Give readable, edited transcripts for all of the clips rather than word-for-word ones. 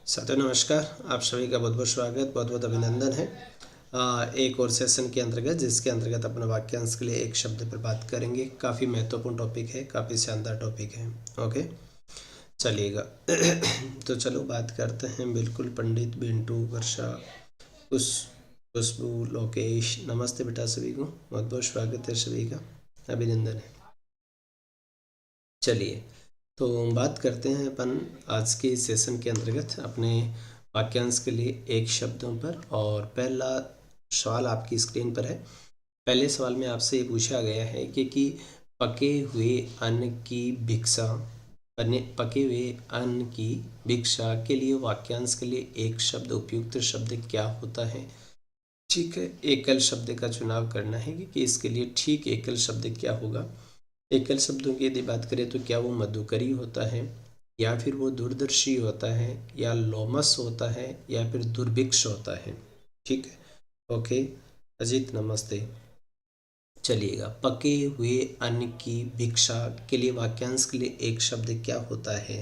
साथियों नमस्कार। आप सभी का बहुत बहुत स्वागत, बहुत बहुत अभिनंदन है एक और सेशन के अंतर्गत, जिसके अंतर्गत अपने वाक्यांश के लिए एक शब्द पर बात करेंगे। काफ़ी महत्वपूर्ण टॉपिक है, काफ़ी शानदार टॉपिक है। ओके, चलिएगा। तो चलो बात करते हैं। बिल्कुल, पंडित, बिंटू, वर्षा, खुशबू, लोकेश, नमस्ते बेटा सभी को, बहुत बहुत स्वागत है सभी का, अभिनंदन है। चलिए, तो बात करते हैं अपन आज के सेशन के अंतर्गत अपने वाक्यांश के लिए एक शब्दों पर। और पहला सवाल आपकी स्क्रीन पर है। पहले सवाल में आपसे ये पूछा गया है कि पके हुए अन्न की भिक्षा पके हुए अन्न की भिक्षा के लिए वाक्यांश के लिए एक शब्द, उपयुक्त शब्द क्या होता है। ठीक है, एकल शब्द का चुनाव करना है कि इसके लिए ठीक एकल शब्द क्या होगा। एकल शब्दों की यदि बात करें तो क्या वो मधुकरी होता है, या फिर वो दूरदर्शी होता है, या लोमस होता है, या फिर दुर्भिक्ष होता है। ठीक है, ओके। अजीत नमस्ते। चलिएगा, पके हुए अन्न की भिक्षा के लिए वाक्यांश के लिए एक शब्द क्या होता है।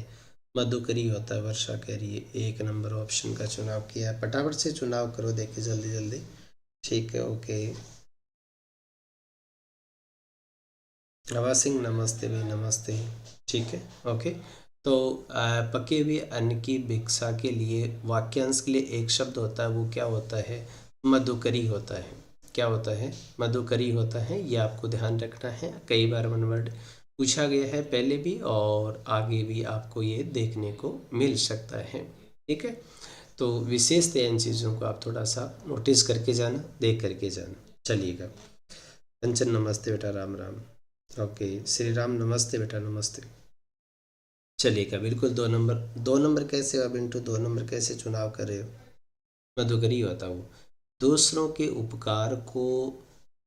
मधुकरी होता है, वर्षा कह रही है। एक नंबर ऑप्शन का चुनाव किया है। फटाफट से चुनाव करो, देखिए जल्दी जल्दी। ठीक है, ओके। नवा सिंह नमस्ते भाई, नमस्ते। ठीक है, ओके। तो पके हुए अन्न की भिक्षा के लिए वाक्यांश के लिए एक शब्द होता है, वो क्या होता है। मधुकरी होता है। क्या होता है, मधुकरी होता है। ये आपको ध्यान रखना है। कई बार वन वर्ड पूछा गया है पहले भी, और आगे भी आपको ये देखने को मिल सकता है। ठीक है, तो विशेषतः इन चीज़ों को आप थोड़ा सा नोटिस करके जाना, देख करके जाना। चलिएगा, कंचन नमस्ते बेटा, राम राम। ओके, श्री राम नमस्ते बेटा, नमस्ते। चलिएगा, बिल्कुल 2 नंबर। 2 नंबर कैसे हुआ बिंटू, 2 नंबर कैसे चुनाव कर रहे हो। मधुकरी होता हूँ। दूसरों के उपकार को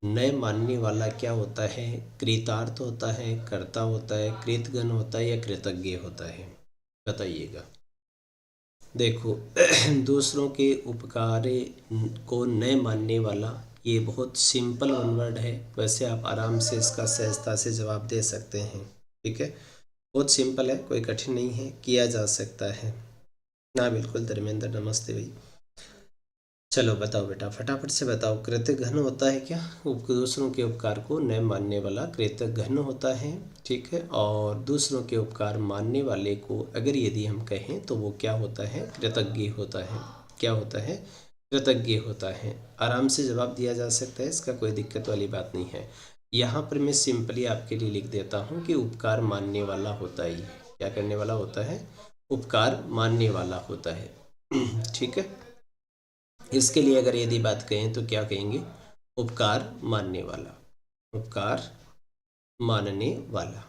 न मानने वाला क्या होता है। कृतार्थ होता है, कर्ता होता है, कृतघ्न होता है, या कृतज्ञ होता है, बताइएगा। देखो, दूसरों के उपकार को न मानने वाला, ये बहुत सिंपल वन वर्ड है। वैसे आप आराम से इसका सहजता से जवाब दे सकते हैं। ठीक है, बहुत सिंपल है, कोई कठिन नहीं है, किया जा सकता है ना। बिल्कुल धर्मेंद्र नमस्ते भाई। चलो बताओ बेटा, फटाफट से बताओ। कृतघ्न होता है क्या। दूसरों के उपकार को न मानने वाला कृतघ्न होता है। ठीक है, और दूसरों के उपकार मानने वाले को अगर यदि हम कहें तो वो क्या होता है, कृतज्ञ होता है। क्या होता है, कृतज्ञ होता है। आराम से जवाब दिया जा सकता है, इसका कोई दिक्कत वाली बात नहीं है। यहाँ पर मैं सिंपली आपके लिए लिख देता हूँ कि उपकार मानने वाला होता है। क्या करने वाला होता है, उपकार मानने वाला होता है। ठीक है, इसके लिए अगर यदि बात कहें तो क्या कहेंगे, उपकार मानने वाला। उपकार मानने वाला,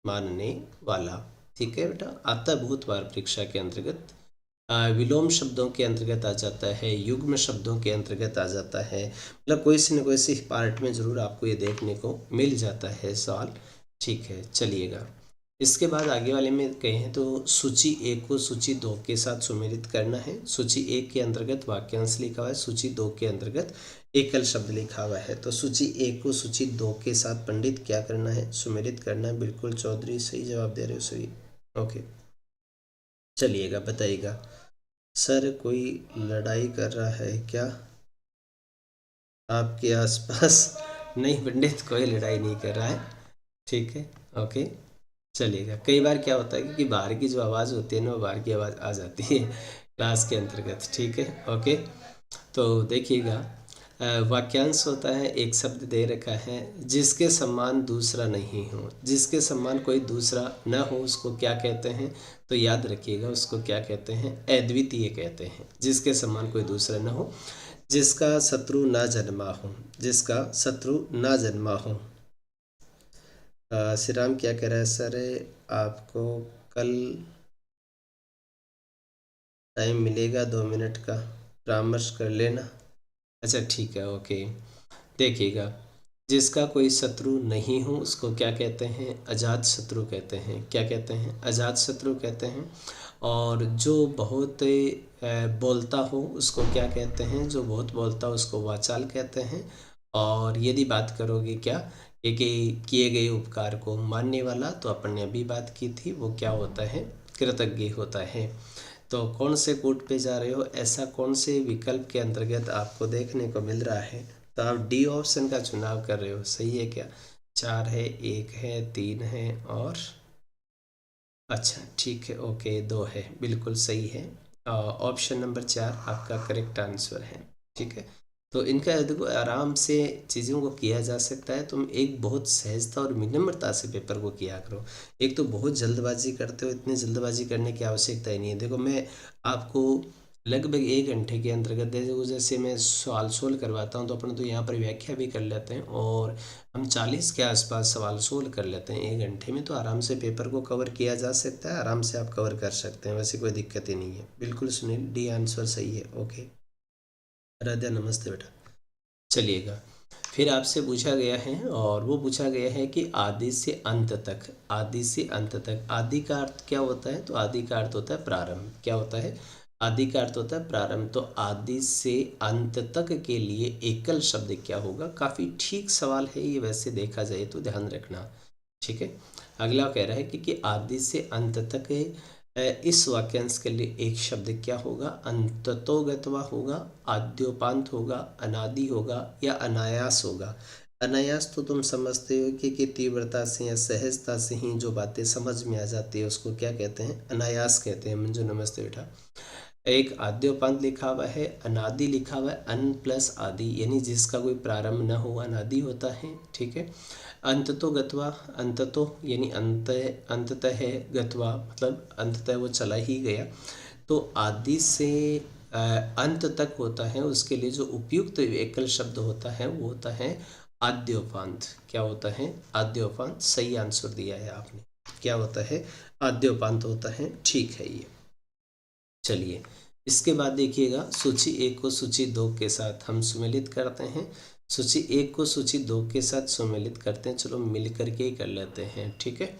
मानने वाला। ठीक है बेटा, आता बहुत बार परीक्षा के अंतर्गत। विलोम शब्दों के अंतर्गत आ जाता है, युग्म शब्दों के अंतर्गत आ जाता है। मतलब कोई सी न कोई सी पार्ट में जरूर आपको ये देखने को मिल जाता है सवाल। ठीक है, चलिएगा। इसके बाद आगे वाले में कहें तो सूची 1 को सूची 2 के साथ सुमेलित करना है। सूची 1 के अंतर्गत वाक्यांश लिखा हुआ है, सूची 2 के अंतर्गत एकल शब्द लिखा हुआ है। तो सूची 1 को सूची 2 के साथ पंडित क्या करना है, सुमेलित करना है। बिल्कुल चौधरी, सही जवाब दे रहे हो सही। ओके, चलिएगा, बताइएगा। सर कोई लड़ाई कर रहा है क्या आपके आसपास। नहीं पंडित, कोई लड़ाई नहीं कर रहा है। ठीक है, ओके, चलिएगा। कई बार क्या होता है कि बाहर की जो आवाज़ होती है ना, वो बाहर की आवाज़ आ जाती है क्लास के अंतर्गत। ठीक है, ओके। तो देखिएगा, वाक्यांश होता है, एक शब्द दे रखा है, जिसके समान दूसरा नहीं हो। जिसके समान कोई दूसरा न हो उसको क्या कहते हैं, तो याद रखिएगा, उसको क्या कहते हैं, अद्वितीय कहते हैं। जिसके समान कोई दूसरा न हो, जिसका शत्रु ना जन्मा हो, जिसका शत्रु ना जन्मा हो। श्री राम क्या कह रहा है, सर आपको कल टाइम मिलेगा 2 मिनट का, परामर्श कर लेना। अच्छा ठीक है, ओके। देखिएगा, जिसका कोई शत्रु नहीं हो उसको क्या कहते हैं, अजात शत्रु कहते हैं। क्या कहते हैं, अजात शत्रु कहते हैं। और जो बहुत बोलता हो उसको क्या कहते हैं, जो बहुत बोलता हो उसको वाचाल कहते हैं। और यदि बात करोगे क्या, कि किए गए उपकार को मानने वाला, तो अपन ने अभी बात की थी, वो क्या होता है, कृतज्ञ होता है। तो कौन से कोड पे जा रहे हो, ऐसा कौन से विकल्प के अंतर्गत आपको देखने को मिल रहा है? तो आप डी ऑप्शन का चुनाव कर रहे हो, सही है क्या? 4 है, 1 है, 3 है और अच्छा ठीक है, ओके 2 है, बिल्कुल सही है। ऑप्शन नंबर 4 आपका करेक्ट आंसर है। ठीक है, तो इनका देखो आराम से चीज़ों को किया जा सकता है। तुम एक बहुत सहजता और विनम्रता से पेपर को किया करो। एक तो बहुत जल्दबाजी करते हो, इतनी जल्दबाजी करने की आवश्यकता ही नहीं है। देखो मैं आपको लगभग 1 घंटे के अंतर्गत देखो, जैसे मैं सवाल सोल्व करवाता हूँ तो अपन तो यहाँ पर व्याख्या भी कर लेते हैं और हम 40 के आसपास सवाल सोल्व कर लेते हैं 1 घंटे में। तो आराम से पेपर को कवर किया जा सकता है, आराम से आप कवर कर सकते हैं, वैसे कोई दिक्कत ही नहीं है। बिल्कुल सुनील, डी आंसर सही है। ओके राधा, नमस्ते बेटा। चलिएगा, फिर आपसे पूछा गया है और वो पूछा गया है कि आदि से अंत तक, आदि से अंत तक, आदि का अर्थ क्या होता है? तो आदि का अर्थ होता है प्रारंभ। क्या होता है? आदि का अर्थ होता है प्रारंभ। तो आदि से अंत तक के लिए एकल शब्द क्या होगा? काफ़ी ठीक सवाल है ये, वैसे देखा जाए तो ध्यान रखना। ठीक है, अगला कह रहा है कि आदि से अंत तक इस वाक्यांश के लिए एक शब्द क्या होगा? अंततोगत्वा होगा, आद्योपांत होगा, अनादि होगा या अनायास होगा। अनायास तो तुम समझते हो कि तीव्रता से या सहजता से ही जो बातें समझ में आ जाती है उसको क्या कहते हैं? अनायास कहते हैं। मंजू नमस्ते बेटा। एक आद्योपांत लिखा हुआ है, अनादि लिखा हुआ है, अन प्लस आदि, यानी जिसका कोई प्रारंभ न हो अनादि होता है। ठीक है, अंततो गत्वा, अंततो यानी अंत, अंततः है, गत्वा मतलब अंततः वो चला ही गया। तो आदि से अंत तक होता है, उसके लिए जो उपयुक्त एकल शब्द होता है वो होता है आद्योपांत। क्या होता है? आद्योपांत। सही आंसर दिया है आपने। क्या होता है? आद्योपांत होता है। ठीक है ये। चलिए, इसके बाद देखिएगा, सूची 1 को सूची 2 के साथ हम सुमेलित करते हैं। सूची 1 को सूची 2 के साथ सुमेलित करते हैं। चलो मिल करके ही कर लेते हैं। ठीक है,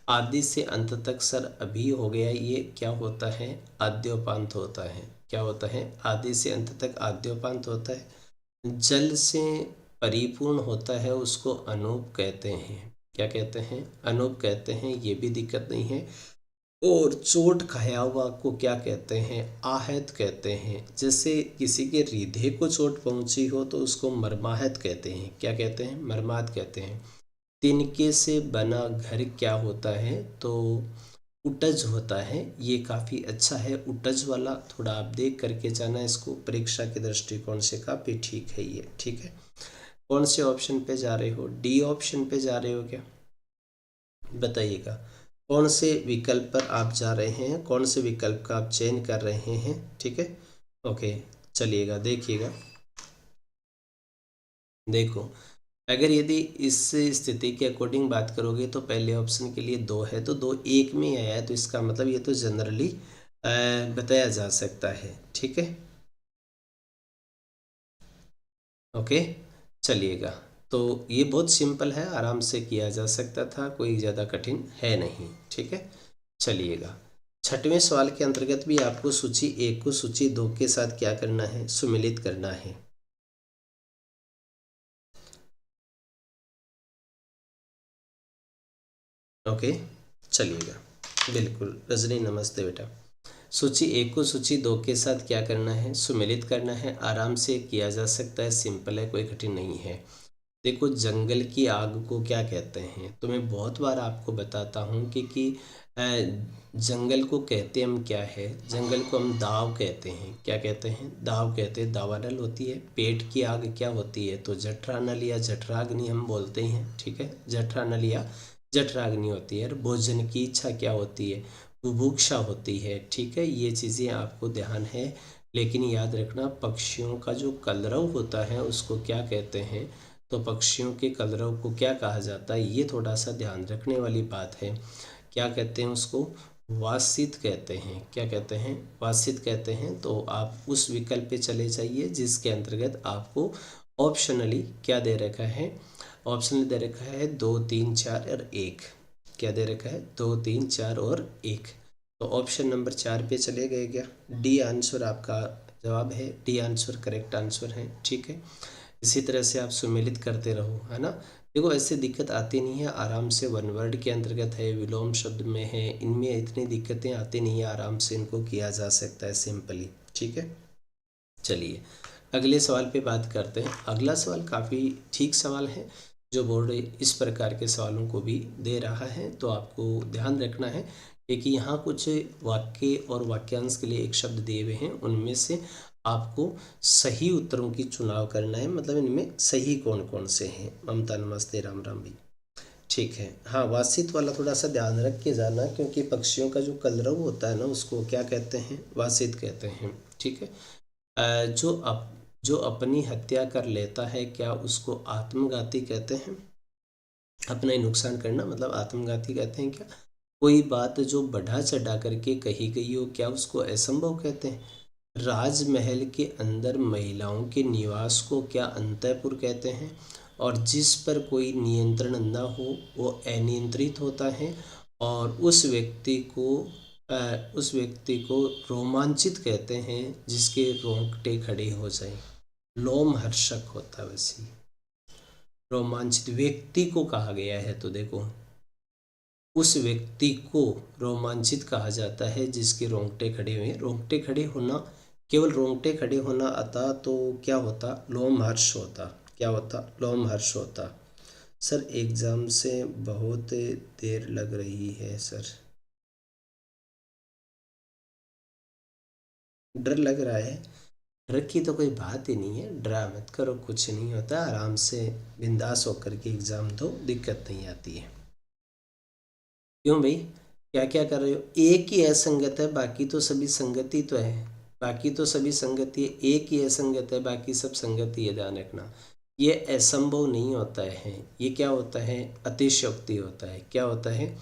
आदि से अंत तक सर अभी हो गया, ये क्या होता है? आद्योपांत होता है। क्या होता है? आदि से अंत तक आद्योपांत होता है। जल से परिपूर्ण होता है, उसको अनूप कहते हैं। क्या कहते हैं? अनूप कहते हैं, ये भी दिक्कत नहीं है। और चोट खाया हुआ को क्या कहते हैं? आहत कहते हैं। जैसे किसी के हृदय को चोट पहुंची हो तो उसको मर्माहत कहते हैं। क्या कहते हैं? मर्माहत कहते हैं। तिनके से बना घर क्या होता है? तो उटज होता है। ये काफ़ी अच्छा है उटज वाला, थोड़ा आप देख करके जाना इसको, परीक्षा के दृष्टिकोण से काफ़ी ठीक है ये। ठीक है, कौन से ऑप्शन पे जा रहे हो? डी ऑप्शन पे जा रहे हो क्या? बताइएगा, कौन से विकल्प पर आप जा रहे हैं, कौन से विकल्प का आप चयन कर रहे हैं? ठीक है, ओके चलिएगा, देखिएगा। देखो, अगर यदि इस स्थिति के अकॉर्डिंग बात करोगे तो पहले ऑप्शन के लिए 2 है, तो 2 1 में आया है, तो इसका मतलब ये तो जनरली बताया जा सकता है। ठीक है, ओके चलिएगा। तो ये बहुत सिंपल है, आराम से किया जा सकता था, कोई ज़्यादा कठिन है नहीं। ठीक है, चलिएगा। 6वें सवाल के अंतर्गत भी आपको सूची 1 को सूची 2 के साथ क्या करना है? सुमिलित करना है। ओके चलिएगा, बिल्कुल रजनी नमस्ते बेटा। सूची 1 को सूची 2 के साथ क्या करना है? सुमिलित करना है। आराम से किया जा सकता है, सिंपल है, कोई कठिन नहीं है। देखो, जंगल की आग को क्या कहते हैं? तो मैं बहुत बार आपको बताता हूँ कि जंगल को कहते हम क्या है? जंगल को हम दाव कहते हैं। क्या कहते हैं? दाव कहते हैं। दावानल होती है। पेट की आग क्या होती है? तो जठरानल या जठराग्नि हम बोलते हैं। ठीक है, जठरानल या जठराग्नि होती है। और भोजन की इच्छा क्या होती है? बुभुक्षा होती है। ठीक है, ये चीज़ें आपको ध्यान है, लेकिन याद रखना पक्षियों का जो कलरव होता है उसको क्या कहते हैं? तो पक्षियों के कलरव को क्या कहा जाता है? ये थोड़ा सा ध्यान रखने वाली बात है। क्या कहते हैं उसको? वासित कहते हैं। क्या कहते हैं? वासित कहते हैं। तो आप उस विकल्प पे चले जाइए जिसके अंतर्गत आपको ऑप्शनली क्या दे रखा है? ऑप्शनली दे रखा है 2 3 4 और 1। क्या दे रखा है? 2 3 4 और 1। तो ऑप्शन नंबर 4 पे चले गए क्या? डी आंसर आपका जवाब है। डी आंसर करेक्ट आंसर है। ठीक है, इसी तरह से आप सुमेलित करते रहो, है ना। देखो ऐसे दिक्कत आती नहीं है, आराम से वन वर्ड के अंतर्गत है, विलोम शब्द में है, इनमें इतनी दिक्कतें आती नहीं है, आराम से इनको किया जा सकता है सिंपली। ठीक है, चलिए अगले सवाल पे बात करते हैं। अगला सवाल काफ़ी ठीक सवाल है, जो बोर्ड इस प्रकार के सवालों को भी दे रहा है, तो आपको ध्यान रखना है कि यहाँ कुछ वाक्य और वाक्यांश के लिए एक शब्द दिए हुए हैं, उनमें से आपको सही उत्तरों की चुनाव करना है, मतलब इनमें सही कौन कौन से हैं। ममता नमस्ते, राम राम भी। ठीक है, हाँ वासित वाला थोड़ा सा ध्यान रख के जाना, क्योंकि पक्षियों का जो कलरव होता है ना, उसको क्या कहते हैं, वासित कहते हैं। ठीक है, जो अपनी हत्या कर लेता है, क्या उसको आत्मघाती कहते हैं? अपना ही नुकसान करना मतलब आत्मघाती कहते हैं क्या? कोई बात जो बढ़ा चढ़ा करके कही गई हो, क्या उसको असंभव कहते हैं? राजमहल के अंदर महिलाओं के निवास को क्या अंतःपुर कहते हैं? और जिस पर कोई नियंत्रण न हो वो अनियंत्रित होता है, और उस व्यक्ति को रोमांचित कहते हैं, जिसके रोंगटे खड़े हो जाएं। लोमहर्षक होता है वैसे, रोमांचित व्यक्ति को कहा गया है, तो देखो उस व्यक्ति को रोमांचित कहा जाता है जिसके रोंगटे खड़े हुए। रोंगटे खड़े होना, केवल रोंगटे खड़े होना आता तो क्या होता, लोमहर्ष होता। क्या होता, लोमहर्ष होता। सर एग्ज़ाम से बहुत देर लग रही है सर, डर लग रहा है? डर की तो कोई बात ही नहीं है, डरा मत करो, कुछ नहीं होता, आराम से बिंदास होकर के एग्ज़ाम दो, दिक्कत नहीं आती है। क्यों भाई, क्या क्या कर रहे हो? एक ही असंगत है, बाकी तो सभी संगति तो है, बाकी तो सभी संगति है, एक ही असंगत है, बाकी सब संगति है, ध्यान रखना। ये असंभव नहीं होता है, ये क्या होता है, अतिशयोक्ति होता है। क्या होता है,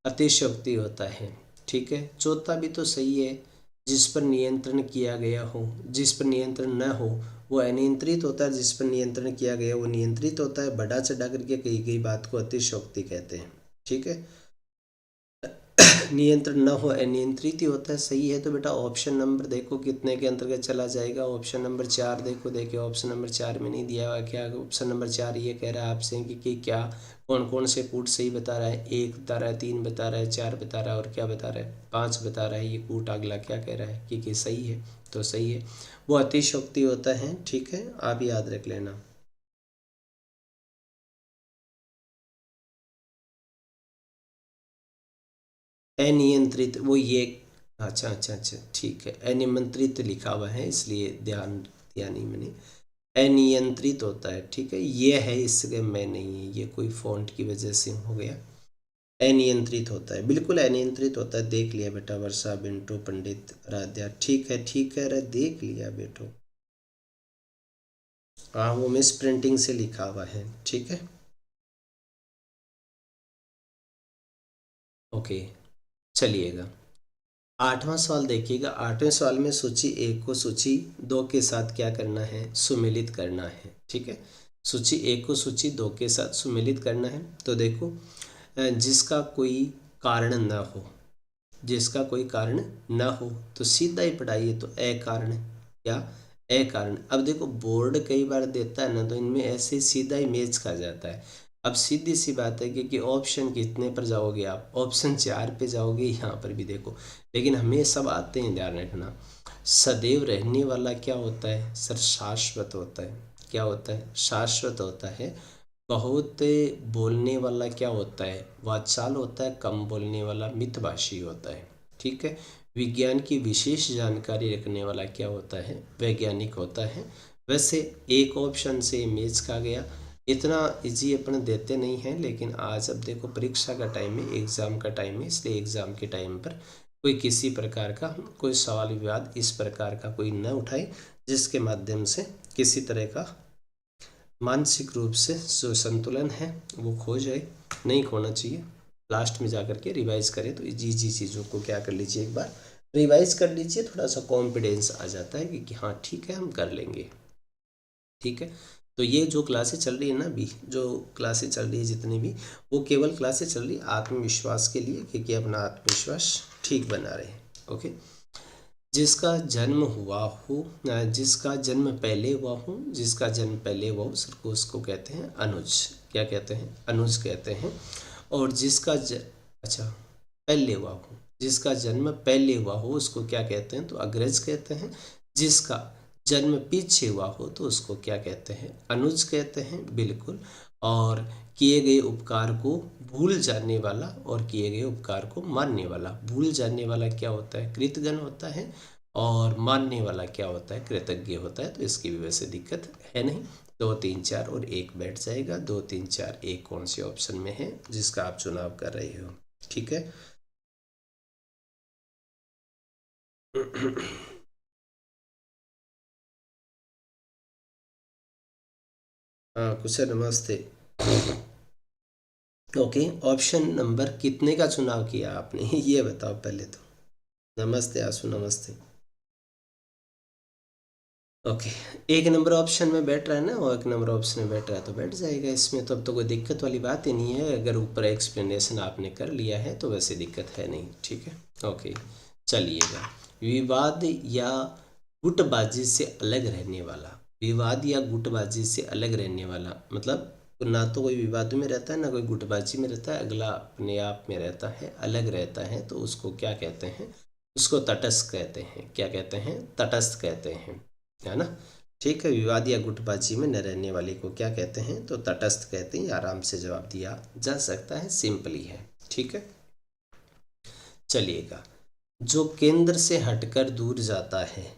अतिशयोक्ति होता है। ठीक है, चौथा भी तो सही है, जिस पर नियंत्रण किया गया हो, जिस पर नियंत्रण न हो वो अनियंत्रित होता है, जिस पर नियंत्रण किया गया वो नियंत्रित होता है। बढ़ा चढ़ा करके कही गई बात को अतिशयोक्ति कहते हैं। ठीक है, नियंत्रण न हो अनियंत्रित ही होता है, सही है। तो बेटा ऑप्शन नंबर देखो कितने के अंतर्गत चला जाएगा, ऑप्शन नंबर 4 देखो। देखिए ऑप्शन नंबर 4 में नहीं दिया हुआ क्या, ऑप्शन नंबर 4 ये कह रहा है आपसे कि क्या कौन कौन से कूट सही बता रहा है, 1 बता रहा है, 3 बता रहा है, 4 बता रहा है, और क्या बता रहा है, 5 बता रहा है। ये कूट अगला क्या कह रहा है कि सही है, तो सही है, वो अतिशयोक्ति होता है। ठीक है, आप याद रख लेना। अनियंत्रित वो ये, अच्छा अच्छा अच्छा ठीक है, अनियंत्रित लिखा हुआ है इसलिए ध्यान दिया नहीं मैंने। अनियंत्रित होता है, ठीक है, ये है इसके मैं नहीं है, ये कोई फॉन्ट की वजह से हो गया। अनियंत्रित होता है, बिल्कुल अनियंत्रित होता है। देख लिया बेटा, वर्षा, बिंटू, पंडित, राध्या, ठीक है ठीक है, अरे देख लिया बेटो। हाँ वो मिस प्रिंटिंग से लिखा हुआ है। ठीक है, ओके, चलिएगा। 8वां सवाल देखिएगा। 8वें सवाल में सूची 1 को सूची 2 के साथ क्या करना है, सुमेलित करना है। ठीक है, सूची 1 को सूची 2 के साथ सुमेलित करना है। तो देखो जिसका कोई कारण न हो, जिसका कोई कारण न हो, तो सीधा ही पढ़ाइए, तो अकारण, क्या अकारण। अब देखो बोर्ड कई बार देता है ना, तो इनमें ऐसे सीधा ही मैच खा जाता है। अब सीधी सी बात है कि ऑप्शन कितने पर जाओगे आप, ऑप्शन 4 पे जाओगे, यहाँ पर भी देखो, लेकिन हमें सब आते हैं, ध्यान रखना। सदैव रहने वाला क्या होता है सर, शाश्वत होता है। क्या होता है, शाश्वत होता है। बहुत बोलने वाला क्या होता है, वाचाल होता है। कम बोलने वाला मितभाषी होता है। ठीक है, विज्ञान की विशेष जानकारी रखने वाला क्या होता है, वैज्ञानिक होता है। वैसे एक ऑप्शन से मैच का गया, इतना इजी अपन देते नहीं हैं, लेकिन आज अब देखो परीक्षा का टाइम है, एग्ज़ाम का टाइम है, इसलिए एग्ज़ाम के टाइम पर कोई किसी प्रकार का कोई सवाल विवाद इस प्रकार का कोई न उठाए, जिसके माध्यम से किसी तरह का मानसिक रूप से जो संतुलन है वो खो जाए, नहीं खोना चाहिए। लास्ट में जाकर के रिवाइज करें, तो जी जी चीज़ों को क्या कर लीजिए, एक बार रिवाइज कर लीजिए, थोड़ा सा कॉन्फिडेंस आ जाता है कि हाँ ठीक है हम कर लेंगे। ठीक है, तो ये जो क्लासेस चल रही है ना, अभी जो क्लासेस चल रही है जितनी भी, वो केवल क्लासेस चल रही है आत्मविश्वास के लिए, क्योंकि अपना आत्मविश्वास ठीक बना रहे। ओके, जिसका जन्म हुआ हो, जिसका जन्म पहले हुआ हो, जिसका जन्म पहले हुआ हो सर को उसको कहते हैं अनुज। क्या कहते हैं, अनुज कहते हैं। और जिसका अच्छा पहले हुआ हो, जिसका जन्म पहले हुआ हो उसको क्या कहते हैं, तो अग्रज कहते हैं। जिसका जन्म पीछे हुआ हो तो उसको क्या कहते हैं, अनुज कहते हैं, बिल्कुल। और किए गए उपकार को भूल जाने वाला और किए गए उपकार को मानने वाला। भूल जाने वाला क्या होता है, कृतघ्न होता है, और मानने वाला क्या होता है, कृतज्ञ होता है। तो इसकी भी वैसे दिक्कत है नहीं। 2 3 4 और 1 बैठ जाएगा। 2 3 4 1 कौन से ऑप्शन में है जिसका आप चुनाव कर रहे हो, ठीक है। हाँ कुछ नमस्ते। ओके, ऑप्शन नंबर कितने का चुनाव किया आपने ये बताओ पहले तो। नमस्ते आशु, नमस्ते। ओके, 1 नंबर ऑप्शन में बैठ रहा है ना, और 1 नंबर ऑप्शन में बैठ रहा है तो बैठ जाएगा इसमें। तो अब तो कोई दिक्कत वाली बात ही नहीं है। अगर ऊपर एक्सप्लेनेशन आपने कर लिया है तो वैसे दिक्कत है नहीं, ठीक है। ओके, चलिएगा। विवाद या गुटबाजी से अलग रहने वाला। विवाद या गुटबाजी से अलग रहने वाला मतलब ना तो कोई विवाद में रहता है ना कोई गुटबाजी में रहता है, अगला अपने आप में रहता है, अलग रहता है, तो उसको क्या कहते हैं, उसको तटस्थ कहते हैं। क्या कहते हैं, तटस्थ कहते हैं, है ना। ठीक है, विवाद या गुटबाजी में न रहने वाले को क्या कहते हैं, तो तटस्थ कहते हैं। आराम से जवाब दिया जा सकता है, सिंपली है, ठीक है। चलिएगा, जो केंद्र से हटकर दूर जाता है,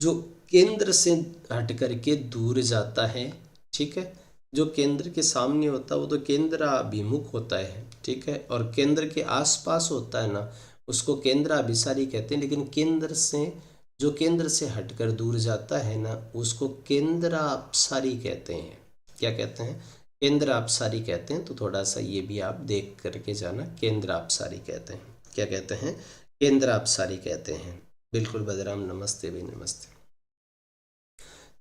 जो केंद्र से हटकर के दूर जाता है, ठीक है। जो केंद्र के सामने होता है वो तो केंद्राभिमुख होता है, ठीक है। और केंद्र के आसपास होता है ना, उसको केंद्राभिसारी कहते हैं। लेकिन केंद्र से, जो केंद्र से हटकर दूर जाता है ना, उसको केंद्रापसारी कहते हैं। क्या कहते हैं, केंद्रापसारी कहते हैं। तो थोड़ा सा ये भी आप देख करके जाना, केंद्रापसारी कहते हैं। क्या कहते हैं, केंद्रापसारी कहते हैं, बिल्कुल। बदराम नमस्ते भी, नमस्ते।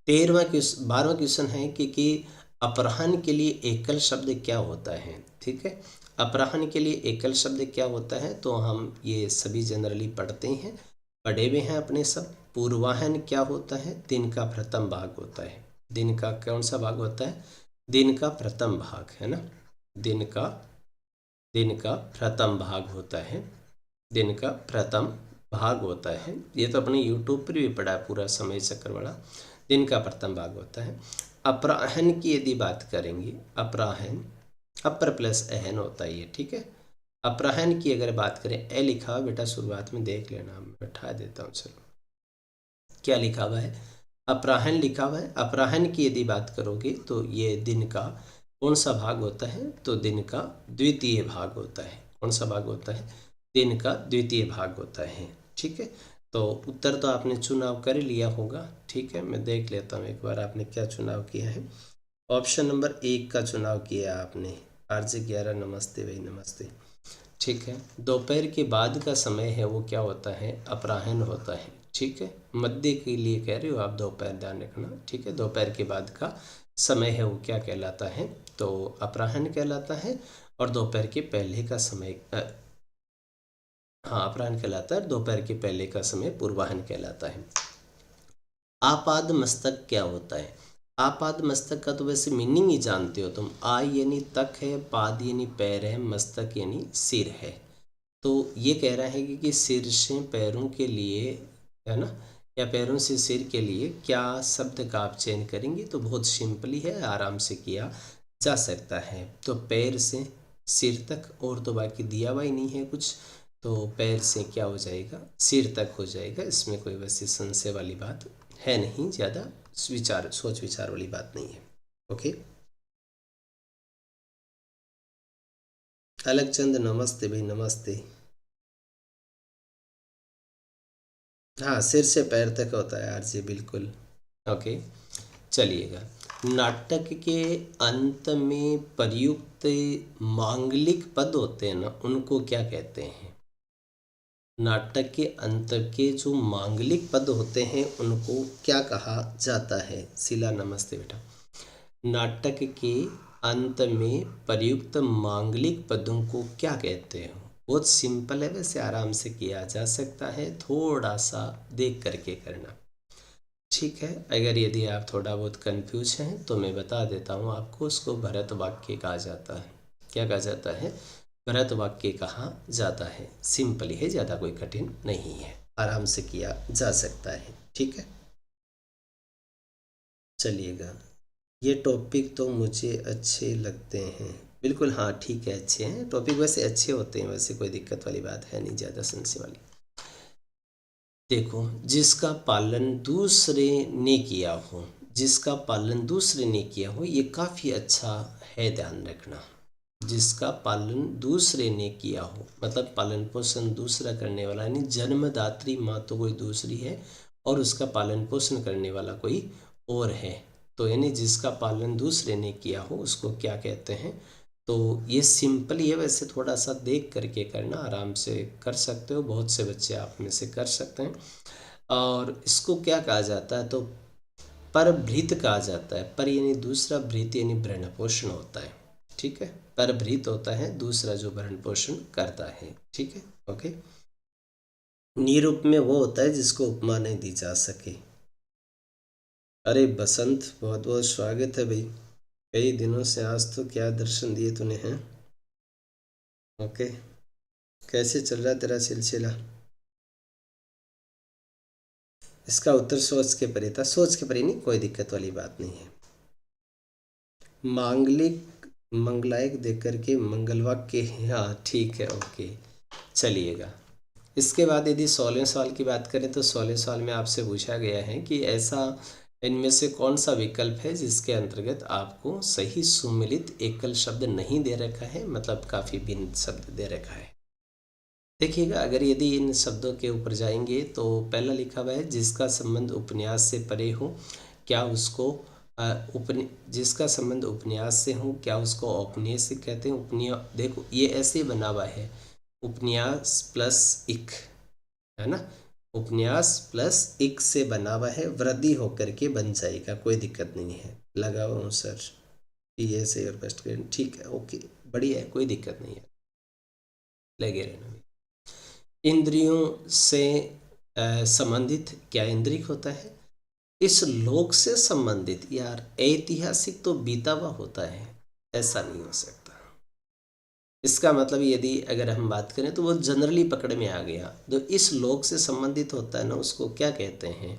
12वां क्वेश्चन है कि अपराह्न के लिए एकल शब्द क्या होता है, ठीक है। अपराह्न के लिए एकल शब्द क्या होता है, तो हम ये सभी जनरली पढ़ते हैं, पढ़े हुए हैं अपने सब। पूर्वाह्न क्या होता है, दिन का प्रथम भाग होता है। दिन का कौन सा भाग होता है, दिन का प्रथम भाग, है ना। दिन का प्रथम भाग होता है, दिन का प्रथम भाग होता है। ये तो अपने यूट्यूब पर भी पढ़ा है, पूरा समय चक्र वाला। दिन का प्रथम भाग होता है। अपराह्न की यदि बात करेंगे, अपराह्न अपर प्लस अहन होता है ये, ठीक है। अपराह्न की अगर बात करें, ए लिखा हुआ बेटा शुरुआत में देख लेना, मैं बैठा देता हूँ। चलो, क्या लिखा हुआ है, अपराह्न लिखा हुआ है। अपराह्न की यदि बात करोगे तो ये दिन का कौन सा भाग होता है, तो दिन का द्वितीय भाग होता है। कौन सा भाग होता है, दिन का द्वितीय भाग होता है, ठीक है। तो उत्तर तो आपने चुनाव कर लिया होगा, ठीक है। मैं देख लेता हूँ एक बार आपने क्या चुनाव किया है। ऑप्शन नंबर 1 का चुनाव किया आपने। RJ11 नमस्ते भाई, नमस्ते, ठीक है। दोपहर के बाद का समय है वो क्या होता है, अपराह्न होता है, ठीक है। मध्य के लिए कह रहे हो आप, दोपहर ध्यान रखना, ठीक है। दोपहर के बाद का समय है वो क्या कहलाता है, तो अपराह्न कहलाता है। और दोपहर के पहले का समय हाँ अपराह्न कहलाता है। दोपहर के पहले का समय पूर्वाह्न कहलाता है। आपाद मस्तक क्या होता है, आपाद मस्तक का तो वैसे मीनिंग ही जानते हो तुम। आ यानी तक है, पाद यानी पैर है, मस्तक यानी सिर है। तो ये कह रहा है कि सिर से पैरों के लिए, है ना, या पैरों से सिर के लिए क्या शब्द का आप चयन करेंगे, तो बहुत सिंपली है, आराम से किया जा सकता है। तो पैर से सिर तक, और तो बाकी दिया हुआ ही नहीं है कुछ, तो पैर से क्या हो जाएगा, सिर तक हो जाएगा। इसमें कोई वैसे संशय वाली बात है नहीं, ज़्यादा विचार सोच विचार वाली बात नहीं है। ओके, अलगचंद नमस्ते भाई, नमस्ते। हाँ, सिर से पैर तक होता है RJ, बिल्कुल। ओके, चलिएगा। नाटक के अंत में प्रयुक्त मांगलिक पद होते हैं ना, उनको क्या कहते हैं। नाटक के अंत के जो मांगलिक पद होते हैं उनको क्या कहा जाता है। शिला नमस्ते बेटा। नाटक के अंत में प्रयुक्त मांगलिक पदों को क्या कहते हो। बहुत सिंपल है, वैसे आराम से किया जा सकता है, थोड़ा सा देख करके करना। ठीक है। अगर यदि आप थोड़ा बहुत कंफ्यूज हैं तो मैं बता देता हूँ आपको, उसको भरत वाक्य कहा जाता है। क्या कहा जाता है? भरत वाक्य कहा जाता है। सिंपल है, ज़्यादा कोई कठिन नहीं है, आराम से किया जा सकता है। ठीक है, चलिएगा। ये टॉपिक तो मुझे अच्छे लगते हैं। बिल्कुल हाँ, ठीक है, अच्छे हैं टॉपिक, वैसे अच्छे होते हैं, वैसे कोई दिक्कत वाली बात है नहीं, ज़्यादा संशय वाली। देखो, जिसका पालन दूसरे ने किया हो, जिसका पालन दूसरे ने किया हो, ये काफ़ी अच्छा है, ध्यान रखना। जिसका पालन दूसरे ने किया हो मतलब पालन पोषण दूसरा करने वाला, यानी जन्मदात्री माँ तो कोई दूसरी है और उसका पालन पोषण करने वाला कोई और है। तो यानी जिसका पालन दूसरे ने किया हो उसको क्या कहते हैं? तो ये सिंपल ही है, वैसे थोड़ा सा देख करके करना, आराम से कर सकते हो, बहुत से बच्चे आप में से कर सकते हैं। और इसको क्या कहा जाता है? तो परभृत कहा जाता है। पर यानी दूसरा, भृत यानी भरण पोषण होता है। ठीक है, परभृत होता है दूसरा जो भरण पोषण करता है। ठीक है, ओके। निरूप में वो होता है जिसको उपमा नहीं दी जा सके। अरे बसंत, बहुत बहुत स्वागत है भाई, कई दिनों से, आज तो क्या दर्शन दिए तूने हैं। ओके, कैसे चल रहा तेरा सिलसिला? इसका उत्तर सोच के परे था, सोच के परे नहीं, कोई दिक्कत वाली बात नहीं है। मांगलिक मंगलायक देख करके मंगलवाक्य, हाँ ठीक है, ओके, चलिएगा। इसके बाद यदि 16वें सवाल की बात करें तो 16वें सवाल में आपसे पूछा गया है कि ऐसा इनमें से कौन सा विकल्प है जिसके अंतर्गत आपको सही सुमिलित एकल शब्द नहीं दे रखा है, मतलब काफ़ी भिन्न शब्द दे रखा है। देखिएगा, अगर यदि इन शब्दों के ऊपर जाएंगे तो पहला लिखा हुआ है जिसका संबंध उपन्यास से परे हो, क्या उसको जिसका संबंध उपन्यास से हो क्या उसको औपन्यासिक कहते हैं? देखो ये ऐसे बना हुआ है, उपन्यास प्लस इक, है ना, उपन्यास प्लस इक से बना हुआ है, वृद्धि होकर के बन जाएगा, कोई दिक्कत नहीं है। लगा हुआ हूँ सर, ये से और बेस्ट ग्रेड, ठीक है, ओके, बढ़िया है, कोई दिक्कत नहीं है, लगे रहना। इंद्रियों से संबंधित, क्या इंद्रिय होता है? इस लोक से संबंधित, यार ऐतिहासिक तो बीता हुआ होता है, ऐसा नहीं हो सकता। इसका मतलब यदि अगर हम बात करें तो वो जनरली पकड़ में आ गया, तो इस लोक से संबंधित होता है ना, उसको क्या कहते हैं?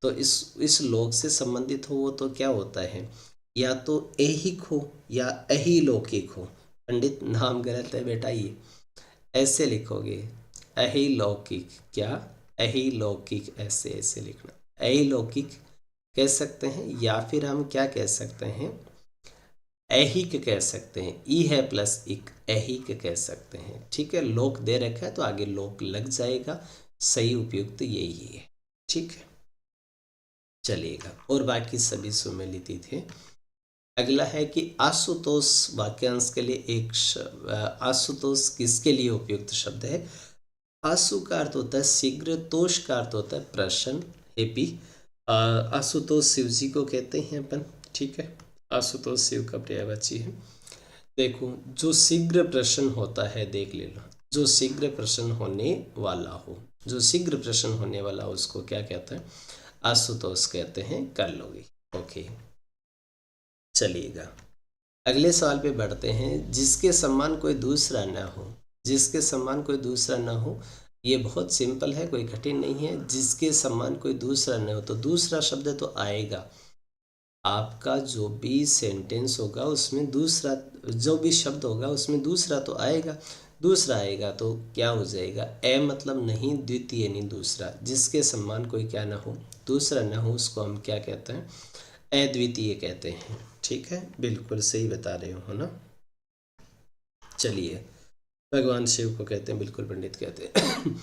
तो इस लोक से संबंधित हो वो तो क्या होता है? या तो ऐहिक हो या अहिलौकिक हो। पंडित नाम गलत है बेटा, ये ऐसे लिखोगे, अहिलौकिक, क्या अहिलौकिक, ऐसे ऐसे लिखना, अहिलौकिक कह सकते हैं, या फिर हम क्या कह सकते हैं, ऐहिक कह सकते हैं, ई है प्लस इक, ऐहिक कह सकते हैं। ठीक है, लोक दे रखा है तो आगे लोक लग जाएगा, सही उपयुक्त यही है। ठीक है, चलिएगा, और बाकी सभी सुमेलित थे। अगला है कि आशुतोष वाक्यांश के लिए आशुतोष किसके लिए उपयुक्त शब्द है? आशु का अर्थ होता है शीघ्र, तोष का अर्थ होता है प्रसन्न, हैप्पी। आशुतोष शिव जी को कहते हैं अपन। ठीक है, आशुतोष शिव का पर्यायवाची है। देखो, जो शीघ्र प्रसन्न होता है, देख लेना, जो शीघ्र प्रसन्न होने वाला हो, जो शीघ्र प्रसन्न होने वाला हो उसको क्या कहते हैं? आशुतोष कहते हैं, कर लोगे, ओके। चलिएगा, अगले सवाल पे बढ़ते हैं। जिसके समान कोई दूसरा न हो, जिसके समान कोई दूसरा न हो, ये बहुत सिंपल है, कोई कठिन नहीं है। जिसके समान कोई दूसरा न हो, तो दूसरा शब्द तो आएगा, आपका जो भी सेंटेंस होगा उसमें दूसरा, जो भी शब्द होगा उसमें दूसरा तो आएगा। दूसरा आएगा तो क्या हो जाएगा? ए मतलब नहीं, द्वितीय नहीं, दूसरा। जिसके समान कोई क्या ना हो, दूसरा ना हो, उसको हम क्या कहते हैं? अद्वितीय कहते हैं। ठीक है, बिल्कुल सही बता रहे हो ना। चलिए, भगवान शिव को कहते हैं, बिल्कुल पंडित कहते हैं।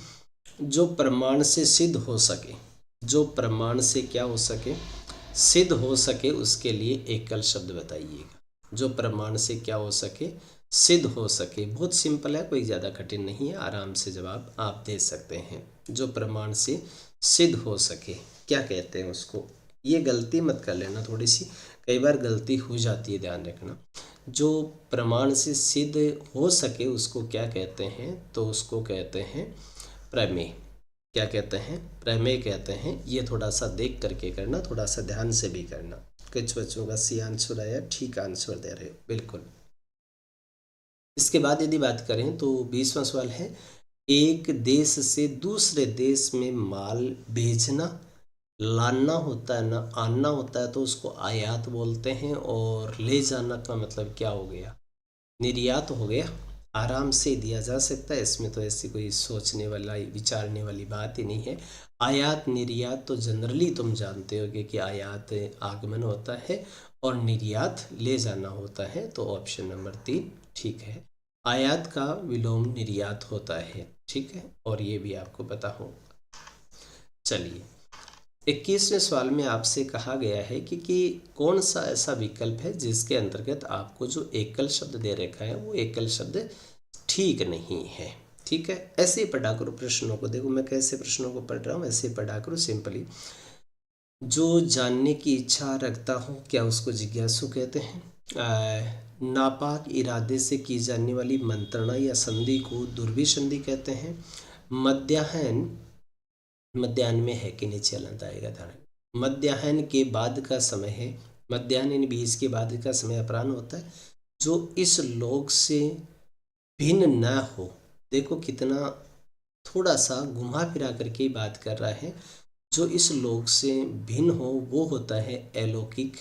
जो प्रमाण से सिद्ध हो सके, जो प्रमाण से क्या हो सके? सिद्ध हो सके, उसके लिए एकल शब्द बताइएगा। जो प्रमाण से क्या हो सके? सिद्ध हो सके। बहुत सिंपल है, कोई ज़्यादा कठिन नहीं है, आराम से जवाब आप दे सकते हैं। जो प्रमाण से सिद्ध हो सके, क्या कहते हैं उसको? ये गलती मत कर लेना, थोड़ी सी कई बार गलती हो जाती है, ध्यान रखना। जो प्रमाण से सिद्ध हो सके उसको क्या कहते हैं? तो उसको कहते हैं प्रमेय। क्या कहते हैं, प्रमेय कहते हैं। ये थोड़ा सा देख करके करना, थोड़ा सा ध्यान से भी करना। कुछ बच्चों का सी आंसर आया, ठीक आंसर दे रहे हो, बिल्कुल। इसके बाद यदि बात करें तो 20वां सवाल है, एक देश से दूसरे देश में माल भेजना, लाना होता है ना, आना होता है, तो उसको आयात बोलते हैं। और ले जाना का मतलब क्या हो गया, निर्यात हो गया। आराम से दिया जा सकता है, इसमें तो ऐसी कोई सोचने वाला, विचारने वाली बात ही नहीं है। आयात निर्यात तो जनरली तुम जानते हो कि आयात आगमन होता है और निर्यात ले जाना होता है। तो ऑप्शन नंबर 3 ठीक है। आयात का विलोम निर्यात होता है, ठीक है, और ये भी आपको पता होगा। चलिए, 21वें सवाल में आपसे कहा गया है कि कौन सा ऐसा विकल्प है जिसके अंतर्गत आपको जो एकल शब्द दे रखा है वो एकल शब्द ठीक नहीं है। ठीक है, ऐसे ही पढ़ा करो प्रश्नों को। देखो मैं कैसे प्रश्नों को पढ़ रहा हूँ, ऐसे ही पढ़ा करो सिंपली। जो जानने की इच्छा रखता हूँ, क्या उसको जिज्ञासु कहते हैं। नापाक इरादे से की जाने वाली मंत्रणा या संधि को दुर्भी संधि कहते हैं। मध्याह्न, मध्याह्न में है कि नहीं, चलता आएगा ध्यान। मध्याह्न के बाद का समय है, मध्याह्न यानी 20 के बाद का समय अपराह्न होता है। जो इस लोक से भिन्न न हो, देखो कितना थोड़ा सा घुमा फिरा करके बात कर रहा है। जो इस लोक से भिन्न हो वो होता है अलौकिक,